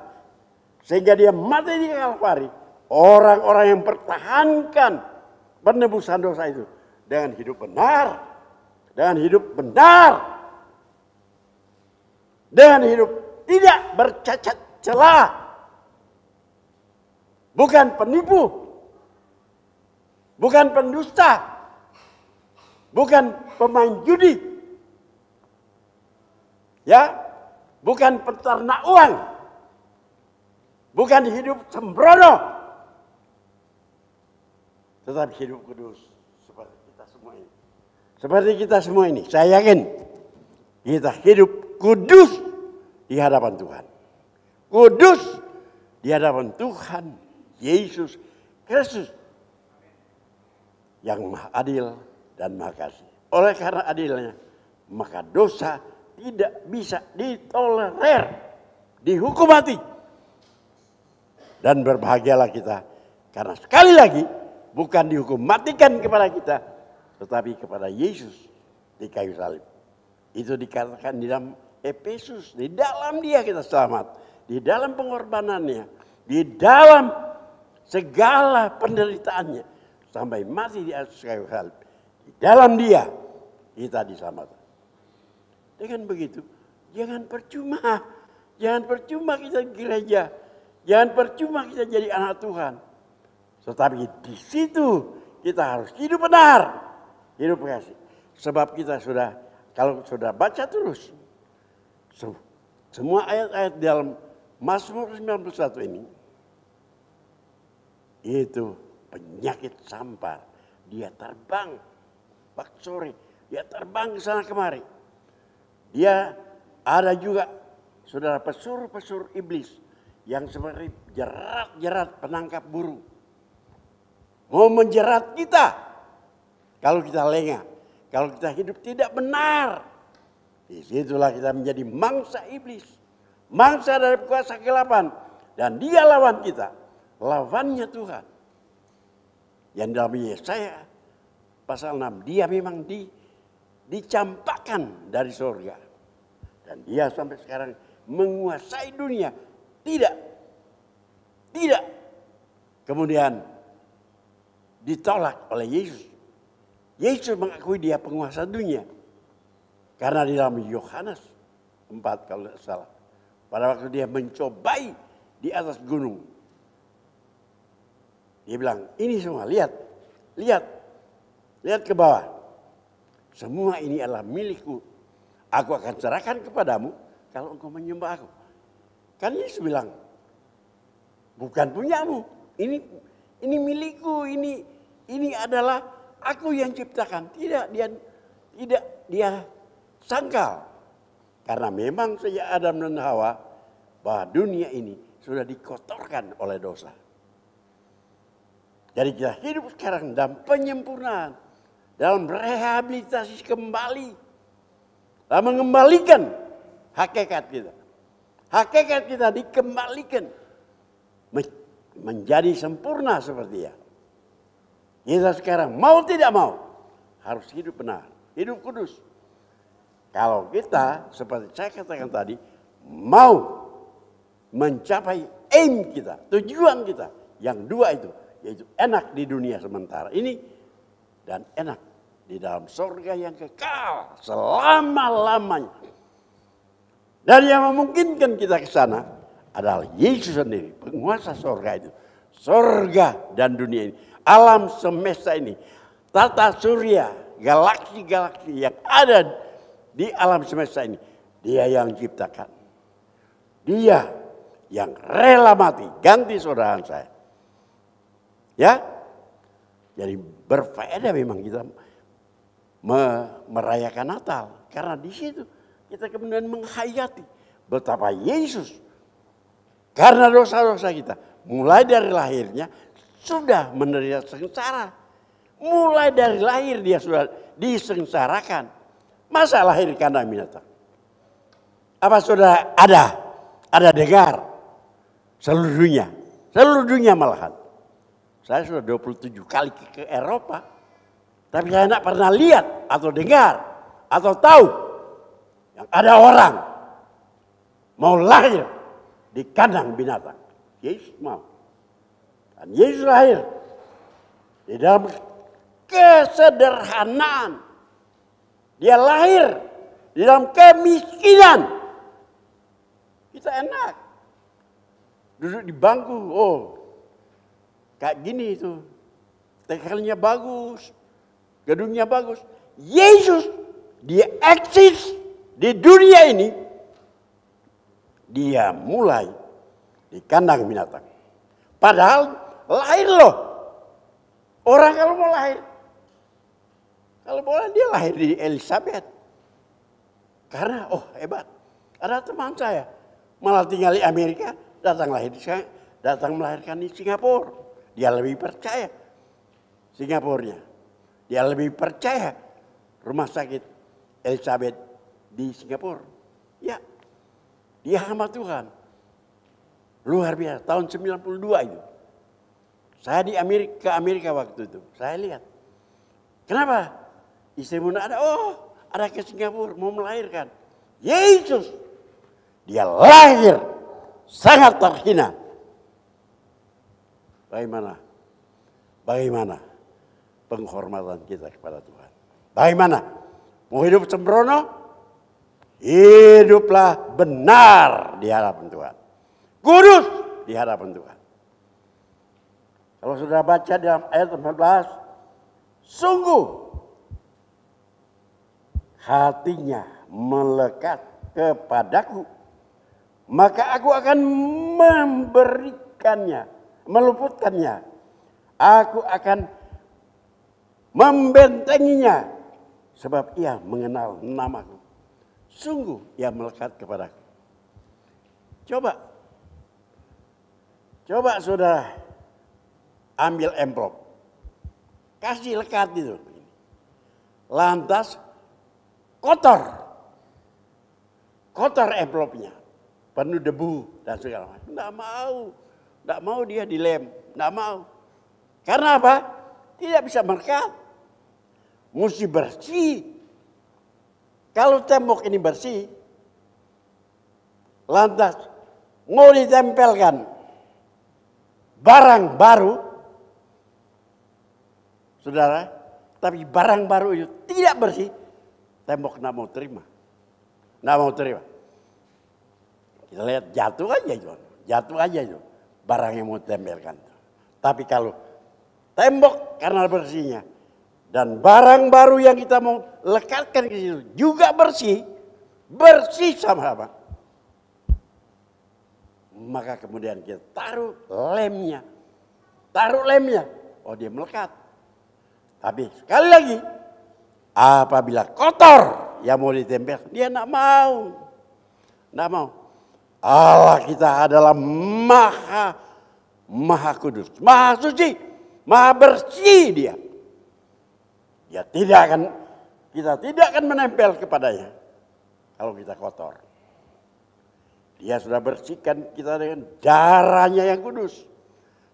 Sehingga dia mati di Kalvari. Orang-orang yang pertahankan penebusan dosa itu. Dengan hidup benar. Dengan hidup benar. Dengan hidup tidak bercacat celah. Bukan penipu. Bukan pendusta. Bukan pemain judi. Ya, bukan peternak uang. Bukan hidup sembrono. Tetapi hidup kudus seperti kita semua ini. Seperti kita semua ini, saya yakin kita hidup kudus di hadapan Tuhan. Kudus di hadapan Tuhan Yesus Kristus yang maha adil dan maha kasih. Oleh karena adilnya, maka dosa tidak bisa ditolerir, dihukum mati. Dan berbahagialah kita karena sekali lagi bukan dihukum matikan kepada kita, tetapi kepada Yesus di kayu salib. Itu dikatakan di dalam Efesus, di dalam dia kita selamat, di dalam pengorbanannya, di dalam segala penderitaannya, sampai mati di atas kayu salib. Di dalam dia kita diselamatkan. Dengan begitu, jangan percuma Jangan percuma kita di gereja. Jangan percuma kita jadi anak Tuhan. Tetapi di situ kita harus hidup benar. Hidup kasih. Sebab kita sudah, kalau sudah baca terus. Semua ayat-ayat dalam Mazmur 91 ini. Itu penyakit sampar. Dia terbang. Waktu sore. Dia terbang ke sana kemari. Dia ada juga saudara pesur-pesur iblis yang seperti jerat-jerat penangkap burung. Mau menjerat kita kalau kita lengah, kalau kita hidup tidak benar. Disitulah kita menjadi mangsa iblis, mangsa dari kuasa kegelapan, dan dia lawan kita, lawannya Tuhan. Yang dalam Yesaya pasal 6, dia memang dicampakkan dari surga. Dan dia sampai sekarang menguasai dunia. Tidak. Kemudian ditolak oleh Yesus. Yesus mengakui dia penguasa dunia. Karena di dalam Yohanes 4 kalau tidak salah. Pada waktu dia mencobai di atas gunung. Dia bilang, ini semua lihat ke bawah. Semua ini adalah milikku. Aku akan serahkan kepadamu kalau engkau menyembah aku. Kan Yesus bilang, bukan punyamu. Ini milikku. Ini adalah aku yang ciptakan. Tidak dia sangkal. Karena memang sejak Adam dan Hawa bahwa dunia ini sudah dikotorkan oleh dosa. Jadi kita hidup sekarang dalam penyempurnaan, dalam rehabilitasi kembali, dalam mengembalikan hakikat kita. Hakikat kita dikembalikan menjadi sempurna seperti dia. Kita sekarang mau tidak mau harus hidup benar, hidup kudus. Kalau kita seperti saya katakan tadi mau mencapai aim kita, tujuan kita yang dua itu, yaitu enak di dunia sementara ini dan enak di dalam surga yang kekal selama-lamanya. Dan yang memungkinkan kita ke sana adalah Yesus sendiri, penguasa surga itu. Surga dan dunia ini, alam semesta ini, tata surya, galaksi-galaksi yang ada di alam semesta ini, dia yang ciptakan. Dia yang rela mati, ganti saudara saya. Ya, jadi berfaedah memang kita merayakan Natal. Karena di situ kita kemudian menghayati betapa Yesus karena dosa-dosa kita mulai dari lahirnya sudah menderita sengsara. Mulai dari lahir dia sudah disengsarakan. Masa lahir kandang binatang? Apa sudah ada dengar seluruh dunia malahan. Saya sudah 27 kali ke Eropa, tapi saya tidak pernah lihat atau dengar atau tahu yang ada orang mau lahir di kandang binatang. Yesus mau. Dan Yesus lahir di dalam kesederhanaan. Dia lahir di dalam kemiskinan. Kita enak. Duduk di bangku, kayak gini itu. Tekelnya bagus. Gedungnya bagus. Yesus, dia eksis di dunia ini. Dia mulai di kandang binatang. Padahal lahir loh. Orang kalau mau lahir. Kalau boleh dia lahir di Elizabeth. Karena hebat. Ada teman saya. Malah tinggal di Amerika. Datang melahirkan di Singapura. Dia lebih percaya Singapurnya. Dia lebih percaya rumah sakit Elizabeth di Singapura. Ya, dia hamba Tuhan. Luar biasa, tahun 92 itu. Saya di Amerika waktu itu, saya lihat. Kenapa? Istri muda ada ke Singapura, mau melahirkan. Yesus, dia lahir sangat terhina. Bagaimana penghormatan kita kepada Tuhan? Bagaimana? Mau hidup sembrono? hiduplah benar di hadapan Tuhan. Kudus di hadapan Tuhan. Kalau sudah baca dalam ayat 14, sungguh hatinya melekat kepadaku, maka aku akan memberikannya, meluputkannya. Aku akan membentenginya, sebab ia mengenal namaku. Sungguh ia melekat kepadaku. Coba saudara ambil amplop, kasih lekat itu. Lantas kotor amplopnya, penuh debu dan segala macam. Tidak mau dia dilem, tidak mau. Karena apa? Tidak bisa melekat. Mesti bersih. Kalau tembok ini bersih, lantas mau ditempelkan barang baru, saudara, tapi barang baru itu tidak bersih, tembok tidak mau terima. Tidak mau terima. Kita lihat jatuh aja itu barang yang mau ditempelkan. Tapi kalau tembok karena bersihnya dan barang baru yang kita mau lekatkan ke situ juga bersih sama-sama. Maka kemudian kita taruh lemnya. Oh, dia melekat. Tapi sekali lagi, apabila kotor yang mau ditempel, dia tidak mau. Allah kita adalah maha kudus, maha suci, maha bersih dia. Kita tidak akan menempel kepadanya kalau kita kotor. Dia sudah bersihkan kita dengan darahnya yang kudus.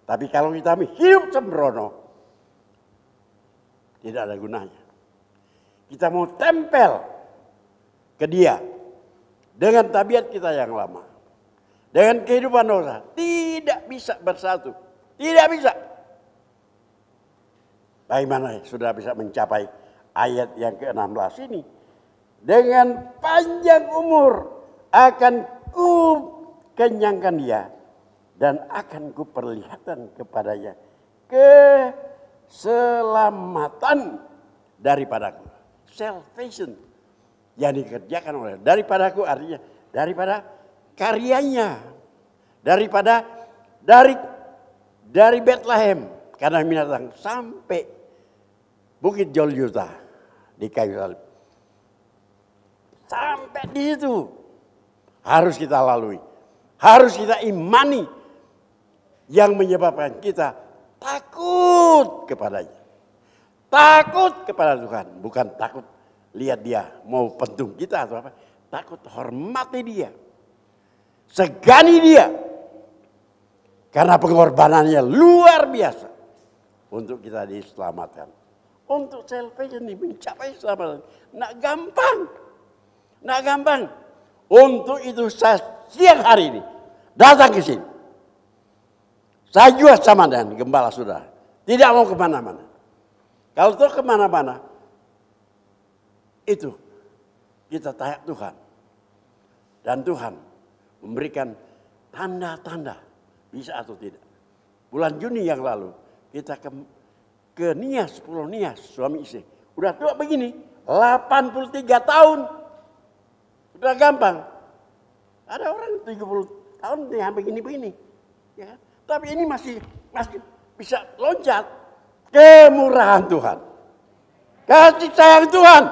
Tapi kalau kita hidup sembrono, tidak ada gunanya. Kita mau tempel ke dia dengan tabiat kita yang lama, dengan kehidupan dosa, tidak bisa bersatu, tidak bisa. Bagaimana sudah bisa mencapai ayat yang ke-16 ini? Dengan panjang umur akan ku kenyangkan dia dan akan ku perlihatkan kepadanya keselamatan daripadaku. Salvation yang dikerjakan oleh daripadaku artinya daripada karyanya, dari Bethlehem karena binatang sampai Bukit Golgota di kayu salib. Sampai di situ harus kita lalui, harus kita imani, yang menyebabkan kita takut kepadanya. Takut kepada Tuhan, bukan takut lihat dia mau pentung kita atau apa. Takut hormati dia, segani dia, karena pengorbanannya luar biasa untuk kita diselamatkan. Untuk salvation ini mencapai keselamatan, nak gampang. Untuk itu saya siang hari ini datang ke sini. Saya juga sama dengan gembala saudara, tidak mau kemana-mana. Kalau tuh kemana-mana, itu kita tanya Tuhan. Dan Tuhan memberikan tanda-tanda, bisa atau tidak. Bulan Juni yang lalu, kita ke Nias, Pulau Nias, suami istri. Udah tua begini, 83 tahun. Udah gampang. Ada orang 30 tahun yang begini-begini. Ya kan? Tapi ini masih bisa loncat. Kemurahan Tuhan. Kasih sayang Tuhan.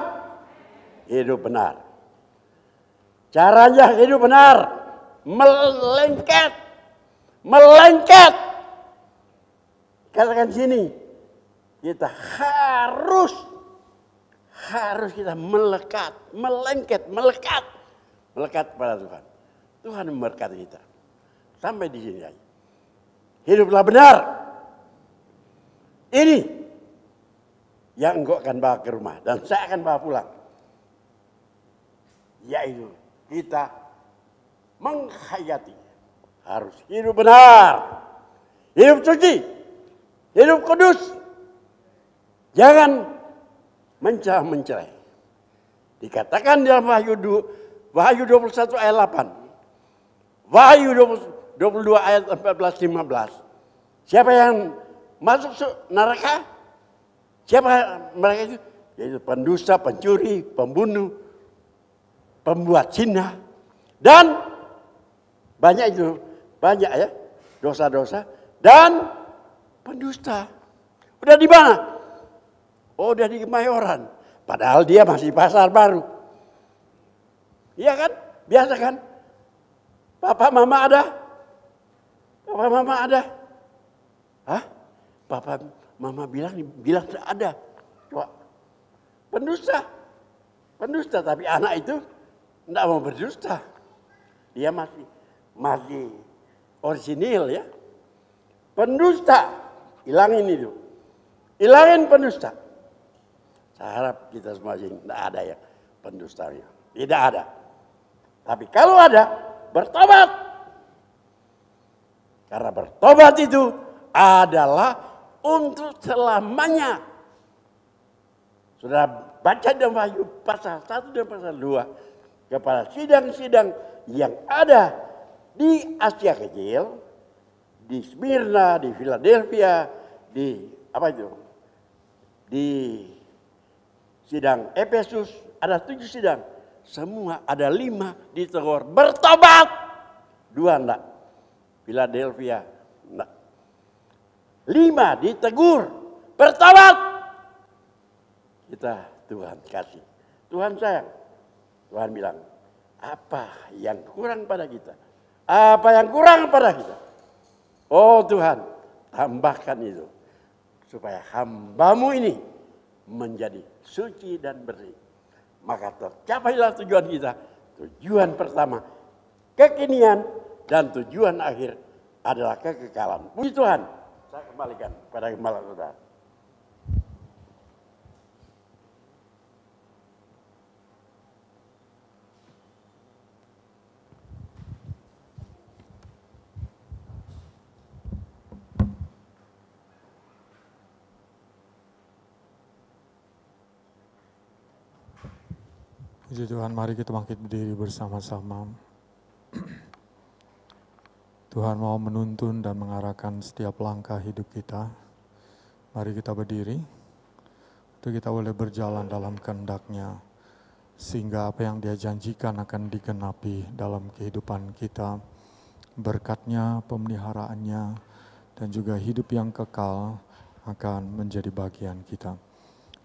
Hidup benar. Caranya hidup benar. Melengket. Katakan sini. Kita harus kita melekat pada Tuhan. Tuhan memberkati kita. Sampai di sini aja. Hiduplah benar. Ini yang engkau akan bawa ke rumah dan saya akan bawa pulang. Yaitu kita menghayati harus hidup benar, hidup suci, hidup kudus. Jangan mencela-mencela. Dikatakan dalam Wahyu Wahyu 21 ayat 8. Wahyu 22 ayat 14-15. Siapa yang masuk neraka? Siapa mereka itu? Yaitu pendusta, pencuri, pembunuh, pembuat zina, dan banyak itu, banyak ya dosa-dosa dan pendusta. Udah di mana? Oh, udah di Kemayoran. Padahal dia masih pasar baru. Iya kan? Biasa kan? Papa mama ada? Papa mama ada? Hah? Papa mama bilang tidak ada. Coba. Pendusta. Pendusta, tapi anak itu tidak mau berdusta. Dia masih orisinil ya. Pendusta. Hilangin itu. Hilangin pendusta. Saya harap kita semua ini tidak ada yang pendustanya. Tidak ada. Tapi kalau ada, bertobat. Karena bertobat itu adalah untuk selamanya. Sudah baca dalam Wahyu pasal 1 dan pasal 2 kepada sidang-sidang yang ada di Asia Kecil, di Smyrna, di Philadelphia, di apa itu? Di sidang Efesus ada 7 sidang. Semua ada 5 ditegur bertobat. 2 enggak. Philadelphia enggak. 5 ditegur bertobat. Kita Tuhan kasih. Tuhan sayang. Tuhan bilang, apa yang kurang pada kita? Apa yang kurang pada kita? Oh Tuhan, tambahkan itu. Supaya hamba-Mu ini menjadi suci dan bersih. Maka tercapailah tujuan kita. Tujuan pertama, kekinian, dan tujuan akhir adalah kekekalan. Puji Tuhan. Saya kembalikan pada gembala saudara. Puji Tuhan, mari kita bangkit berdiri bersama-sama. Tuhan mau menuntun dan mengarahkan setiap langkah hidup kita. Mari kita berdiri, untuk kita boleh berjalan dalam kehendak-Nya, sehingga apa yang Dia janjikan akan digenapi dalam kehidupan kita. Berkat-Nya, pemeliharaannya, dan juga hidup yang kekal akan menjadi bagian kita.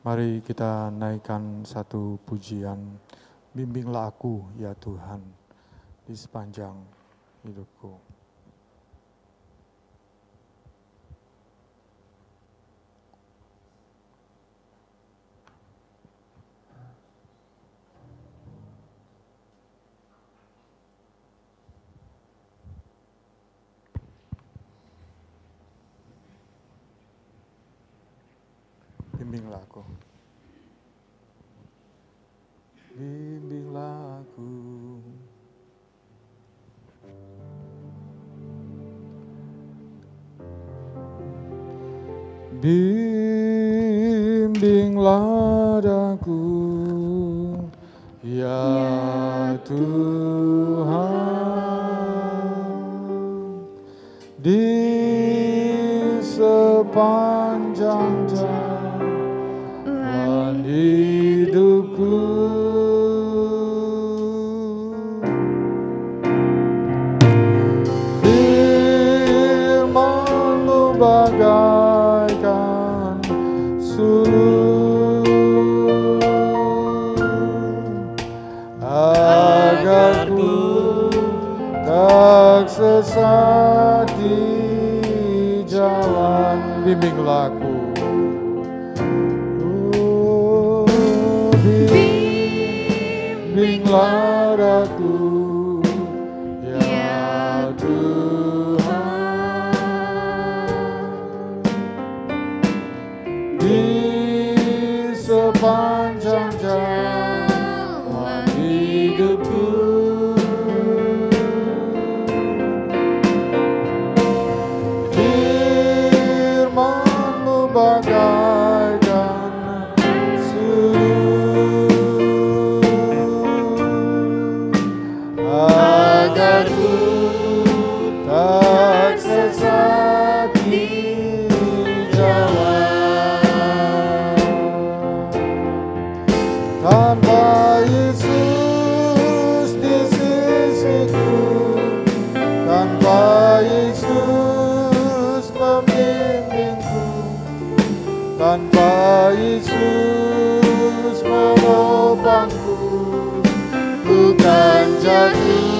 Mari kita naikkan satu pujian, bimbinglah aku ya Tuhan di sepanjang hidupku. Bimbinglah aku. Bimbinglah aku. Bimbinglah aku, ya Tuhan, di sepanjang jalan hidupku. Firman-Mu bagaikan surut, agar ku tak sesat di jalan. Bimbinglah aku. Bimbinglah aku, ya Tuhan, di sepanjang jalan hidupku. Firman-Mu bagaikan surut, Tanpa Yesus di sisiku, tanpa Yesus membimbingku, tanpa Yesus menopangku, ku kan jatuh.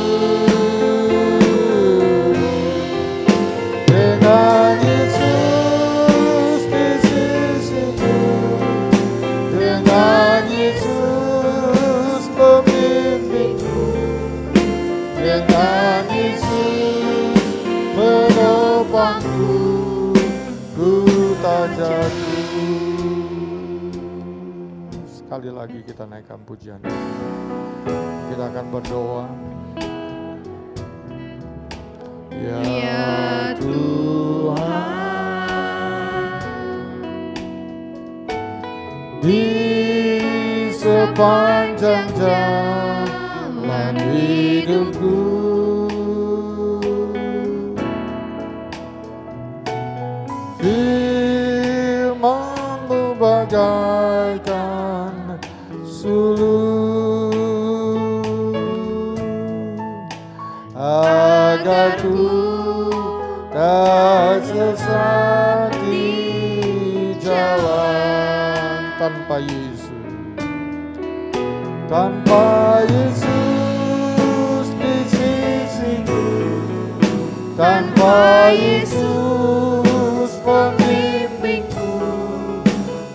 Dengan Yesus di sisiku, dengan Yesus pembimbingku, dengan Yesus menopangku, ku tak jatuh. Sekali lagi kita naikkan pujian. Kita akan berdoa. Ya Tuhan, di sepanjang jalan hidupku, firman-Mu bagaikan sulur, agar ku tak sesat di jalan. Tanpa Yesus, tanpa Yesus di sisiku, tanpa Yesus pembimbingku,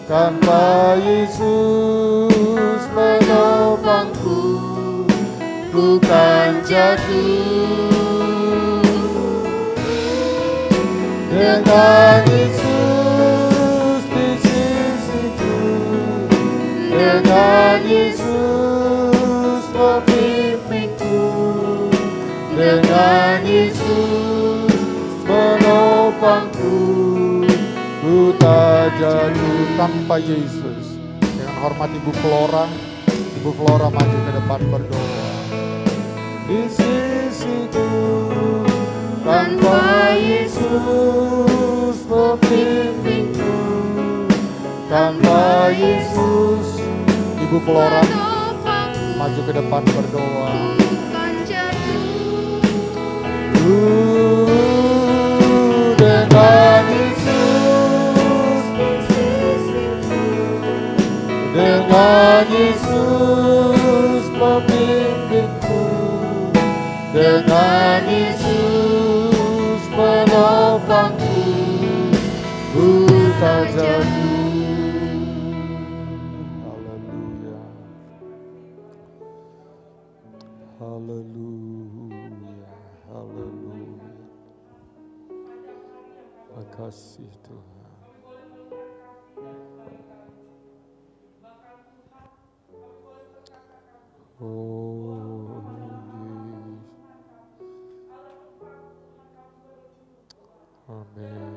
tanpa Yesus menopangku, ku kan jatuh. Dengan Yesus di sisiku, dengan Yesus membimbingku, dengan Yesus menopangku, ku tak jatuh. Tanpa Yesus. Dengan hormat Ibu Flora maju ke depan berdoa. Di sisiku, tanpa Yesus membimbingku, tanpa Yesus. Ibu Flora maju ke depan berdoa. Dengan Yesus, dengan Yesus membimbingku, dengan Yesus menopangku, ku tak jatuh. Haleluya, haleluya, haleluya. Makasih Tuhan. Oh, amin. Amin.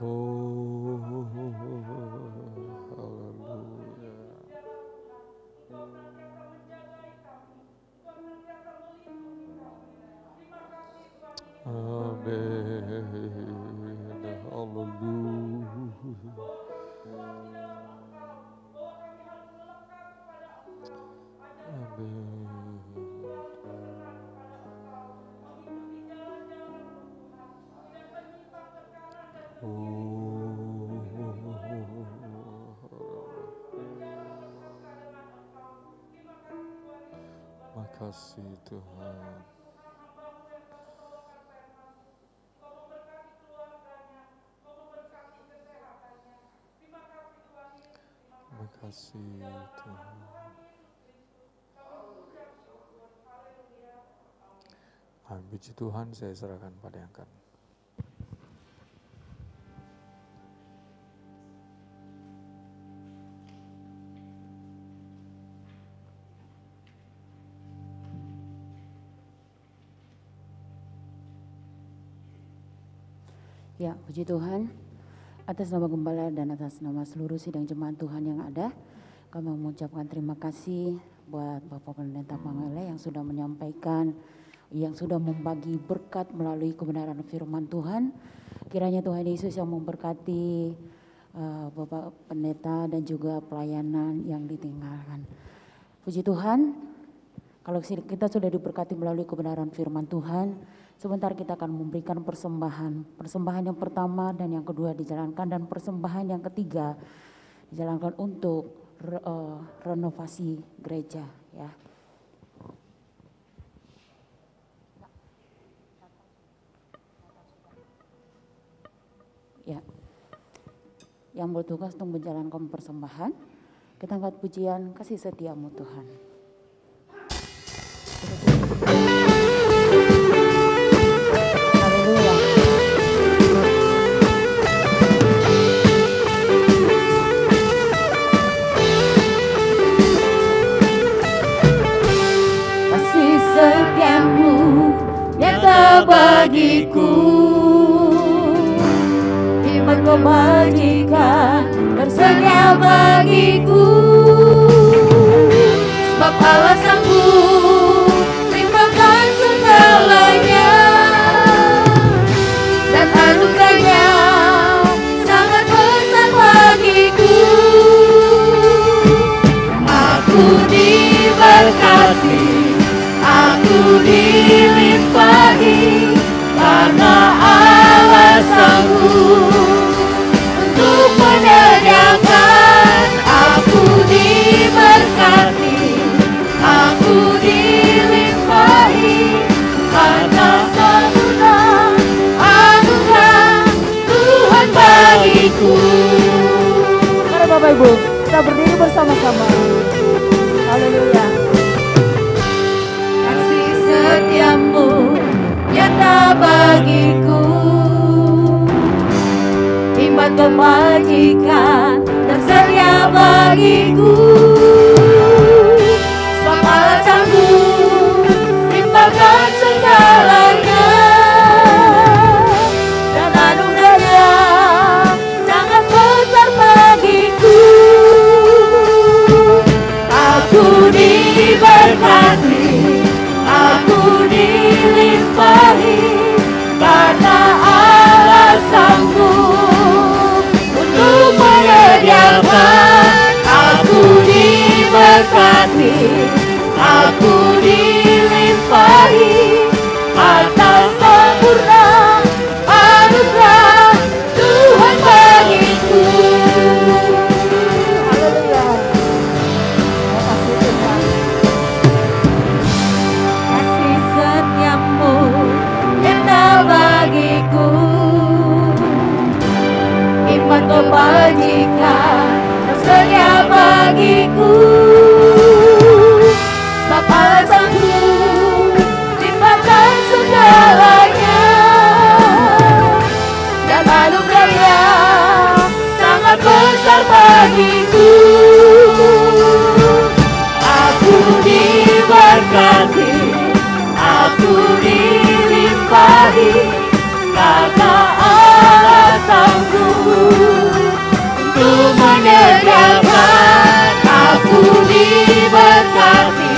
Oh, haleluya. Amin. Makasih Tuhan. Makasih Tuhan. Puji Tuhan, saya serahkan pada yang akan. Ya, puji Tuhan. Atas nama Gembala dan atas nama seluruh sidang jemaat Tuhan yang ada, kami mengucapkan terima kasih buat Bapak Pendeta Pangele yang sudah menyampaikan, yang sudah membagi berkat melalui kebenaran firman Tuhan. Kiranya Tuhan Yesus yang memberkati Bapak Pendeta dan juga pelayanan yang ditinggalkan. Puji Tuhan, kalau kita sudah diberkati melalui kebenaran firman Tuhan, sebentar kita akan memberikan persembahan. Persembahan yang pertama dan yang kedua dijalankan, dan persembahan yang ketiga dijalankan untuk renovasi gereja, ya. Ya. Yang bertugas untuk menjalankan persembahan, kita angkat pujian kasih setiamu Tuhan. Haleluya. Kasih setiamu nyata bagiku, iman kebajikan tersedia bagiku. Sebab Allah sanggup limpahkan segalanya, dan anugerahnya sangat besar bagiku. Aku diberkati, aku dilimpahi, karena Allah sanggup untuk menyediakan. Aku diberkati, aku dilimpahi, karena sempurna anugerah Tuhan bagiku. Mari Bapak Ibu, kita berdiri bersama-sama. Haleluya. Kasih setiamu nyata bagiku, iman kebajikan tersedia bagiku. Sebab Allah sanggup limpahkan segalanya, dan anugerahnya sangat besar bagiku. Aku diberkati, aku dilimpahi, karena Allah sanggup untuk menyediakan. Aku diberkati, aku dilimpahi, karena sempurna anugerah Tuhan bagiku. Haleluya. Terima kasih Tuhan. Kasih setiamu nyata bagiku, iman kebajikan tersedia bagiku. Sebab Allah sanggup limpahkan segalanya, dan anugerahnya sangat besar bagiku. Aku diberkati, aku dilimpahi, karena Allah sanggup untuk menyediakan. Aku diberkati,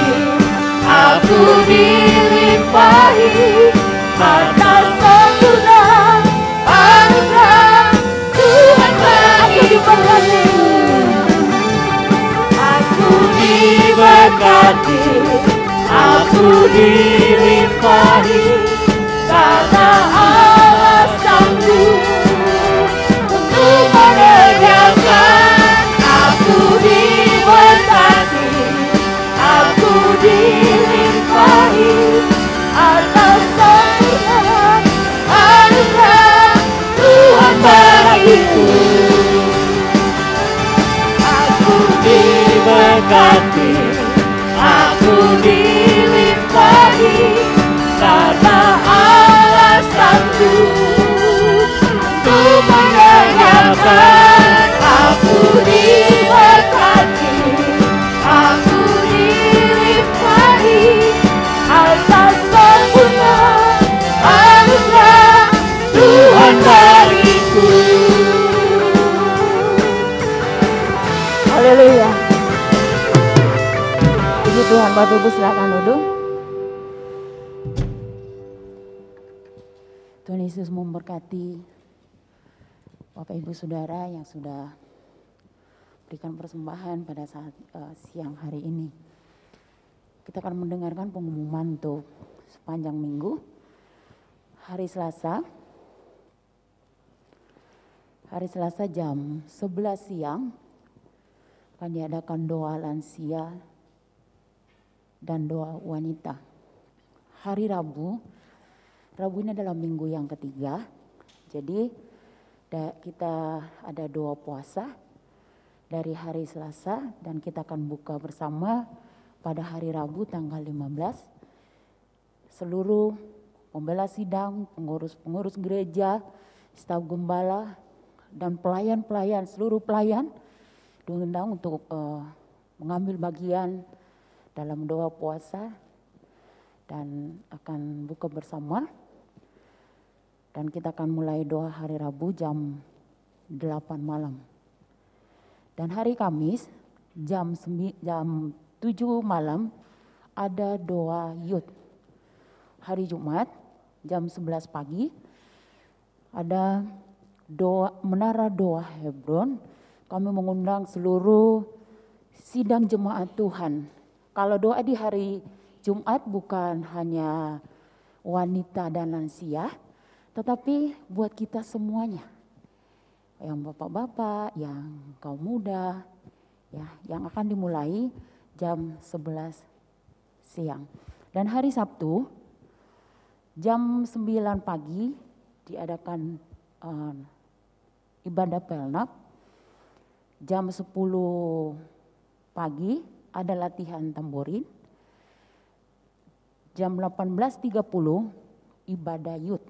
aku dilimpahi, karena sempurna anugerah Tuhan bagiku. Aku diberkati, aku dilimpahi, karena Allah sanggup untuk menyediakan. Aku diberkati, aku dilimpahi, atas sempurna anugerah Tuhan bagiku. Aku diberkati, aku dilimpahi, karena Allah sanggup untuk menyediakan. Aku diberkati, aku dilimpahi, atas sempurna anugerah Tuhan bagiku. Haleluya. Puji Puji Tuhan, Bapak Ibu silakan duduk. Tuhan Yesus memberkati Bapak Ibu Saudara yang sudah berikan persembahan pada saat siang hari ini. Kita akan mendengarkan pengumuman untuk sepanjang minggu. Hari Selasa jam 11 siang akan diadakan doa lansia dan doa wanita. Hari Rabu ini adalah minggu yang ketiga, jadi kita ada doa puasa dari hari Selasa dan kita akan buka bersama pada hari Rabu tanggal 15. Seluruh pembela sidang, pengurus gereja, staf gembala, dan pelayan-pelayan, seluruh pelayan diundang untuk mengambil bagian dalam doa puasa dan akan buka bersama. Dan kita akan mulai doa hari Rabu jam 8 malam. Dan hari Kamis jam 7 malam ada doa youth. Hari Jumat jam 11 pagi ada doa menara doa Hebron. Kami mengundang seluruh sidang jemaat Tuhan. Kalau doa di hari Jumat bukan hanya wanita dan lansia, tetapi buat kita semuanya. Yang bapak-bapak, yang kaum muda, ya, yang akan dimulai jam 11 siang. Dan hari Sabtu jam 9 pagi diadakan ibadah pelnap. Jam 10 pagi ada latihan tamborin. Jam 18.30 ibadah youth.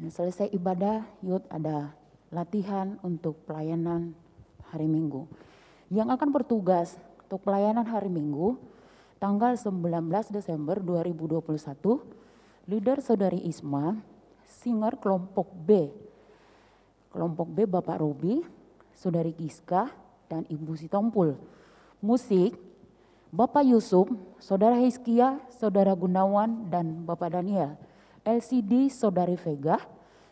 Selesai ibadah youth ada latihan untuk pelayanan hari Minggu. Yang akan bertugas untuk pelayanan hari Minggu tanggal 19 Desember 2021, leader Saudari Isma, singer kelompok B. Kelompok B Bapak Robi, Saudari Giska, dan Ibu Sitompul. Musik Bapak Yusuf, Saudara Hizkia, Saudara Gunawan, dan Bapak Daniel. LCD Saudari Vega,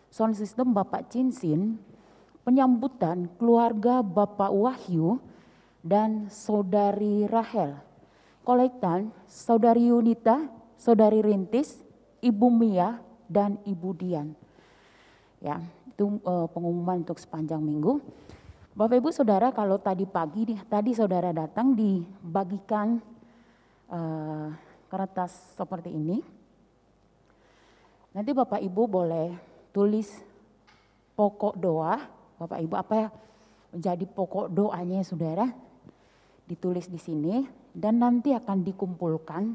sound system Bapak Cinsin, penyambutan keluarga Bapak Wahyu dan Saudari Rahel. Kolektan Saudari Yunita, Saudari Rintis, Ibu Mia, dan Ibu Dian. Ya, itu pengumuman untuk sepanjang minggu. Bapak Ibu Saudara, kalau tadi saudara datang dibagikan kertas seperti ini. Nanti Bapak Ibu boleh tulis pokok doa, Bapak Ibu apa menjadi pokok doanya saudara, ditulis di sini dan nanti akan dikumpulkan.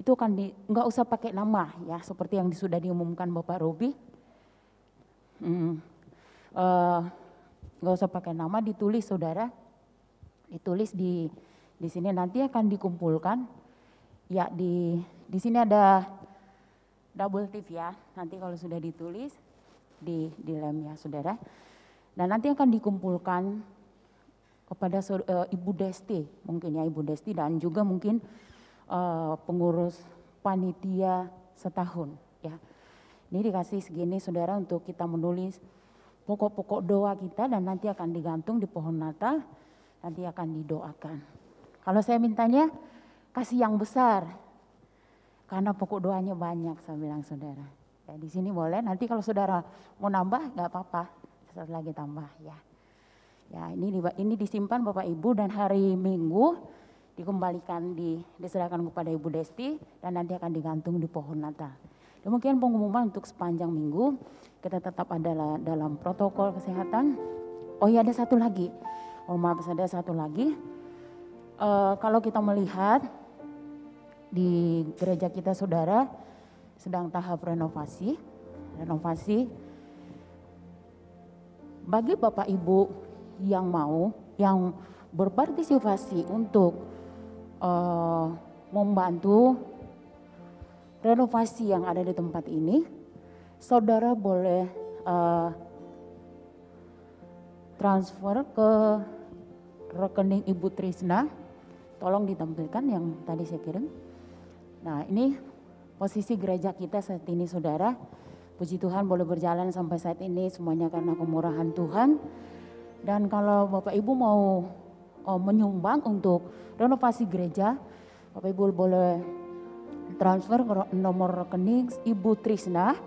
Itu akan nggak usah pakai nama ya, seperti yang sudah diumumkan Bapak Robi. Nggak usah pakai nama, ditulis saudara, ditulis di sini nanti akan dikumpulkan. Ya di sini ada double tip ya, nanti kalau sudah ditulis di lem ya saudara. Dan nanti akan dikumpulkan kepada Ibu Desti, mungkin ya Ibu Desti dan juga mungkin pengurus panitia setahun ya. Ini dikasih segini saudara untuk kita menulis pokok-pokok doa kita dan nanti akan digantung di pohon Natal, nanti akan didoakan. Kalau saya mintanya kasih yang besar. Karena pokok doanya banyak, saya bilang saudara. Ya, di sini boleh, nanti kalau saudara mau nambah nggak apa-apa, sesaat lagi tambah ya. Ya ini disimpan Bapak Ibu dan hari Minggu dikembalikan diserahkan kepada Ibu Desti dan nanti akan digantung di pohon Natal. Demikian pengumuman untuk sepanjang minggu, kita tetap ada dalam protokol kesehatan. Oh ya ada satu lagi, maaf ada satu lagi. Kalau kita melihat di gereja kita saudara sedang tahap renovasi. Bagi Bapak Ibu yang mau, yang berpartisipasi untuk membantu renovasi yang ada di tempat ini, saudara boleh transfer ke rekening Ibu Trisna tolong ditampilkan yang tadi saya kirim. Nah, ini posisi gereja kita saat ini, saudara. Puji Tuhan boleh berjalan sampai saat ini semuanya karena kemurahan Tuhan. Dan kalau Bapak Ibu mau menyumbang untuk renovasi gereja, Bapak Ibu boleh transfer ke nomor rekening Ibu Trisna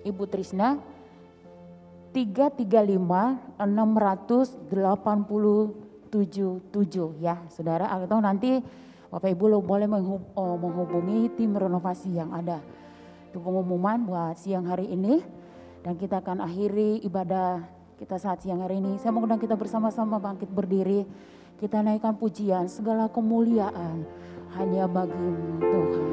335-687 ya saudara, atau nanti Bapak Ibu boleh menghubungi tim renovasi yang ada. Itu pengumuman buat siang hari ini, dan kita akan akhiri ibadah kita saat siang hari ini. Saya mengundang kita bersama-sama bangkit berdiri, kita naikkan pujian, segala kemuliaan hanya bagi-Mu Tuhan.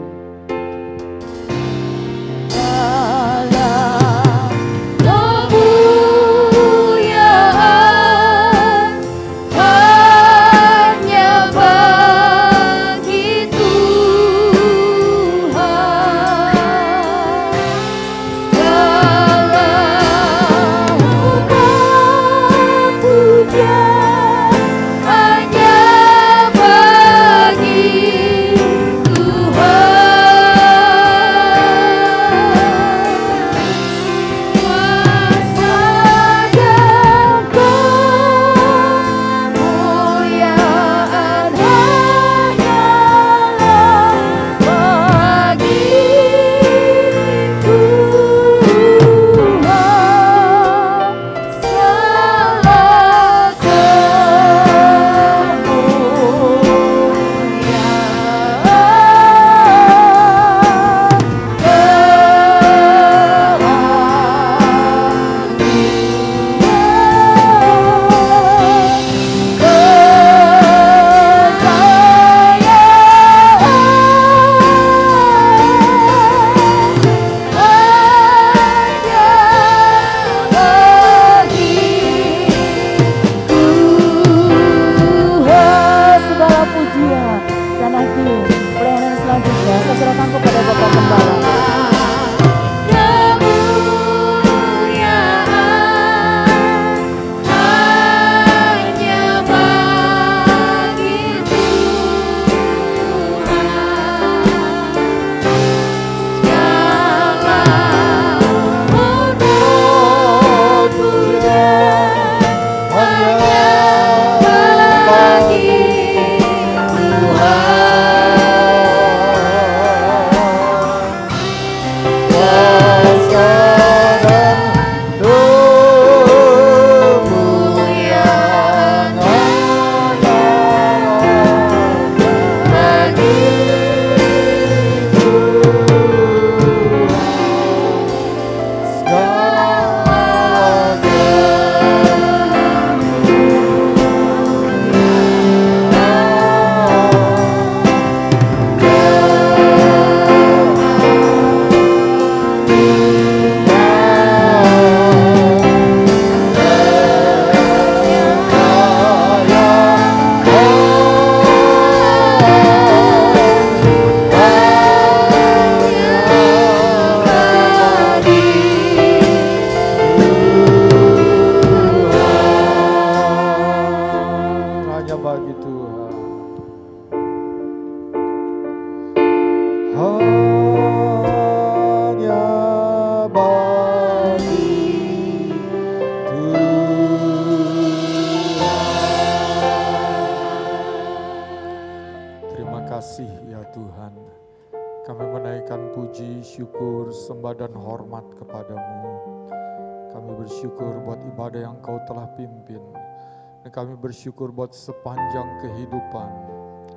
Kami bersyukur buat sepanjang kehidupan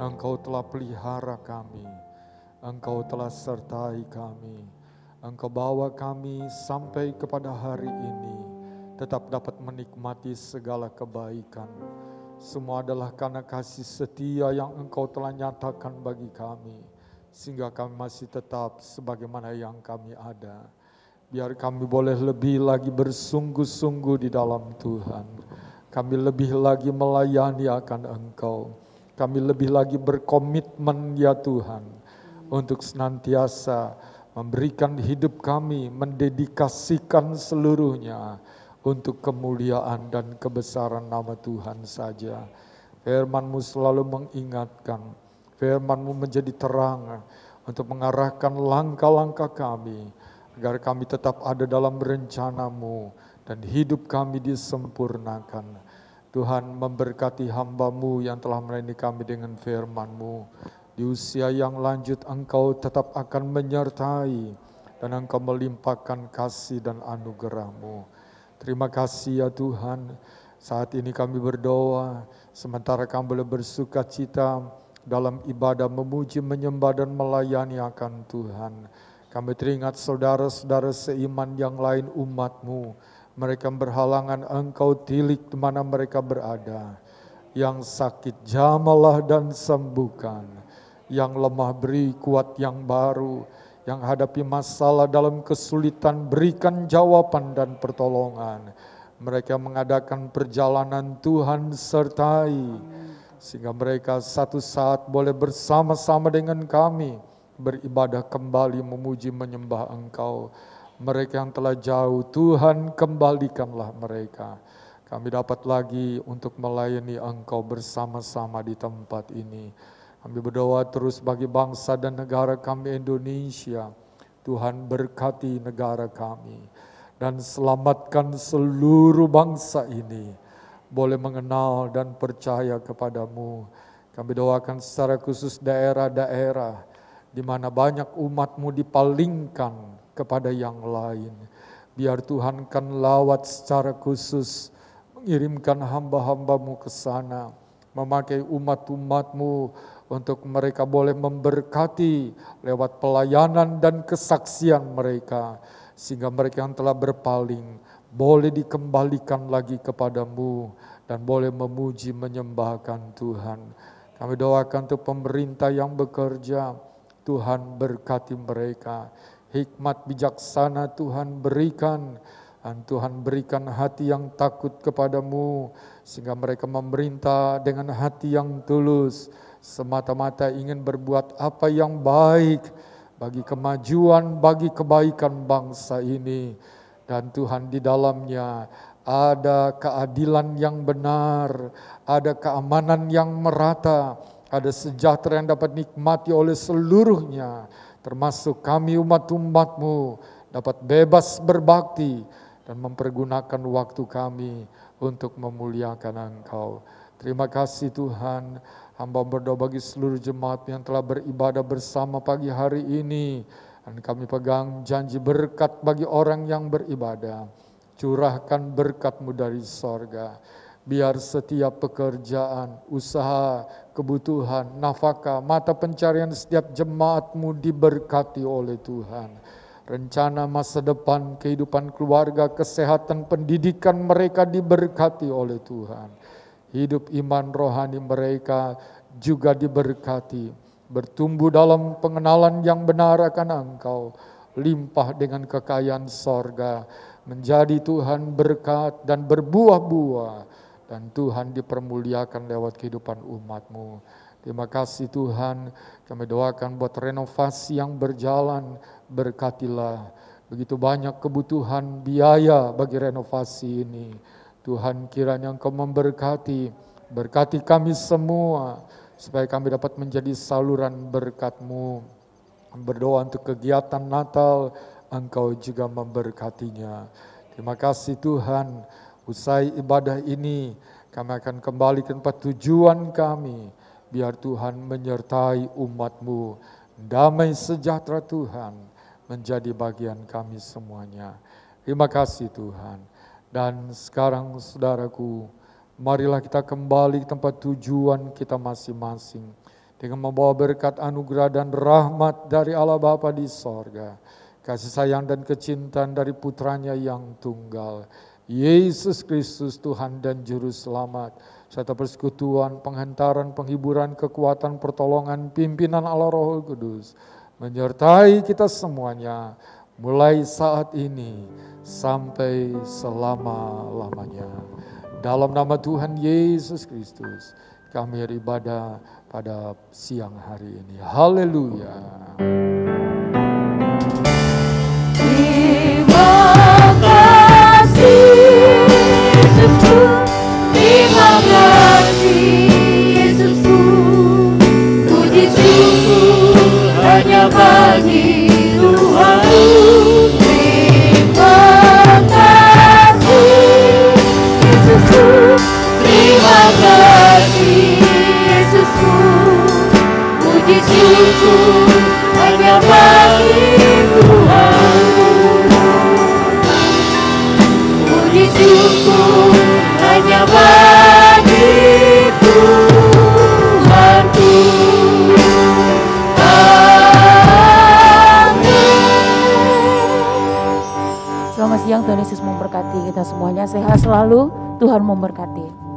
Engkau telah pelihara kami, Engkau telah sertai kami, Engkau bawa kami sampai kepada hari ini, tetap dapat menikmati segala kebaikan. Semua adalah karena kasih setia yang Engkau telah nyatakan bagi kami, sehingga kami masih tetap sebagaimana yang kami ada. Biar kami boleh lebih lagi bersungguh-sungguh di dalam Tuhan. Kami lebih lagi melayani akan Engkau. Kami lebih lagi berkomitmen ya Tuhan, untuk senantiasa memberikan hidup kami, mendedikasikan seluruhnya untuk kemuliaan dan kebesaran nama Tuhan saja. Firman-Mu selalu mengingatkan, Firman-Mu menjadi terang untuk mengarahkan langkah-langkah kami, agar kami tetap ada dalam rencana-Mu dan hidup kami disempurnakan. Tuhan, memberkati hamba-Mu yang telah melayani kami dengan firman-Mu. Di usia yang lanjut Engkau tetap akan menyertai dan Engkau melimpahkan kasih dan anugerah-Mu. Terima kasih ya Tuhan. Saat ini kami berdoa, sementara kami boleh bersuka cita dalam ibadah memuji, menyembah dan melayani akan Tuhan. Kami teringat saudara-saudara seiman yang lain umat-Mu. Mereka berhalangan, Engkau tilik di mana mereka berada. Yang sakit jamalah dan sembuhkan. Yang lemah beri kuat yang baru. Yang hadapi masalah dalam kesulitan berikan jawaban dan pertolongan. Mereka mengadakan perjalanan, Tuhan sertai. Sehingga mereka satu saat boleh bersama-sama dengan kami beribadah kembali, memuji menyembah Engkau. Mereka yang telah jauh, Tuhan kembalikanlah mereka. Kami dapat lagi untuk melayani Engkau bersama-sama di tempat ini. Kami berdoa terus bagi bangsa dan negara kami Indonesia. Tuhan berkati negara kami dan selamatkan seluruh bangsa ini boleh mengenal dan percaya kepadamu. Kami doakan secara khusus daerah-daerah di mana banyak umat-Mu dipalingkan kepada yang lain. Biar Tuhan kan lawat secara khusus, mengirimkan hamba-hamba-Mu ke sana, memakai umat-umat-Mu untuk mereka boleh memberkati lewat pelayanan dan kesaksian mereka, sehingga mereka yang telah berpaling boleh dikembalikan lagi kepadamu dan boleh memuji menyembahkan Tuhan. Kami doakan untuk pemerintah yang bekerja, Tuhan berkati mereka. Hikmat bijaksana Tuhan berikan, dan Tuhan berikan hati yang takut kepadamu, sehingga mereka memerintah dengan hati yang tulus, semata-mata ingin berbuat apa yang baik bagi kemajuan, bagi kebaikan bangsa ini. Dan Tuhan di dalamnya ada keadilan yang benar, ada keamanan yang merata, ada sejahtera yang dapat nikmati oleh seluruhnya, termasuk kami umat-umat-Mu dapat bebas berbakti dan mempergunakan waktu kami untuk memuliakan Engkau. Terima kasih Tuhan, hamba berdoa bagi seluruh jemaat yang telah beribadah bersama pagi hari ini. Dan kami pegang janji berkat bagi orang yang beribadah. Curahkan berkat-Mu dari sorga. Biar setiap pekerjaan, usaha, kebutuhan, nafkah, mata pencarian setiap jemaat-Mu diberkati oleh Tuhan. Rencana masa depan, kehidupan keluarga, kesehatan, pendidikan mereka diberkati oleh Tuhan. Hidup iman rohani mereka juga diberkati. Bertumbuh dalam pengenalan yang benar akan Engkau. Limpah dengan kekayaan sorga. Menjadi Tuhan berkat dan berbuah-buah. Dan Tuhan dipermuliakan lewat kehidupan umat-Mu. Terima kasih Tuhan, kami doakan buat renovasi yang berjalan, berkatilah. Begitu banyak kebutuhan biaya bagi renovasi ini. Tuhan kiranya Engkau memberkati, berkati kami semua, supaya kami dapat menjadi saluran berkat-Mu. Berdoa untuk kegiatan Natal, Engkau juga memberkatinya. Terima kasih Tuhan. Usai ibadah ini, kami akan kembali ke tempat tujuan kami. Biar Tuhan menyertai umat-Mu. Damai sejahtera Tuhan menjadi bagian kami semuanya. Terima kasih Tuhan. Dan sekarang saudaraku, marilah kita kembali ke tempat tujuan kita masing-masing. Dengan membawa berkat anugerah dan rahmat dari Allah Bapa di sorga. Kasih sayang dan kecintaan dari putranya yang tunggal. Yesus Kristus Tuhan dan Juru Selamat, serta persekutuan, penghantaran, penghiburan, kekuatan, pertolongan, pimpinan Allah Roh Kudus, menyertai kita semuanya, mulai saat ini, sampai selama-lamanya. Dalam nama Tuhan Yesus Kristus, kami beribadah pada siang hari ini. Haleluya. Terima kasih. Puji syukur hanya bagi Tuhanku. Puji syukur hanya bagi Tuhanku. Selamat siang, Tuhan Yesus memberkati kita semuanya. Sehat selalu, Tuhan memberkati.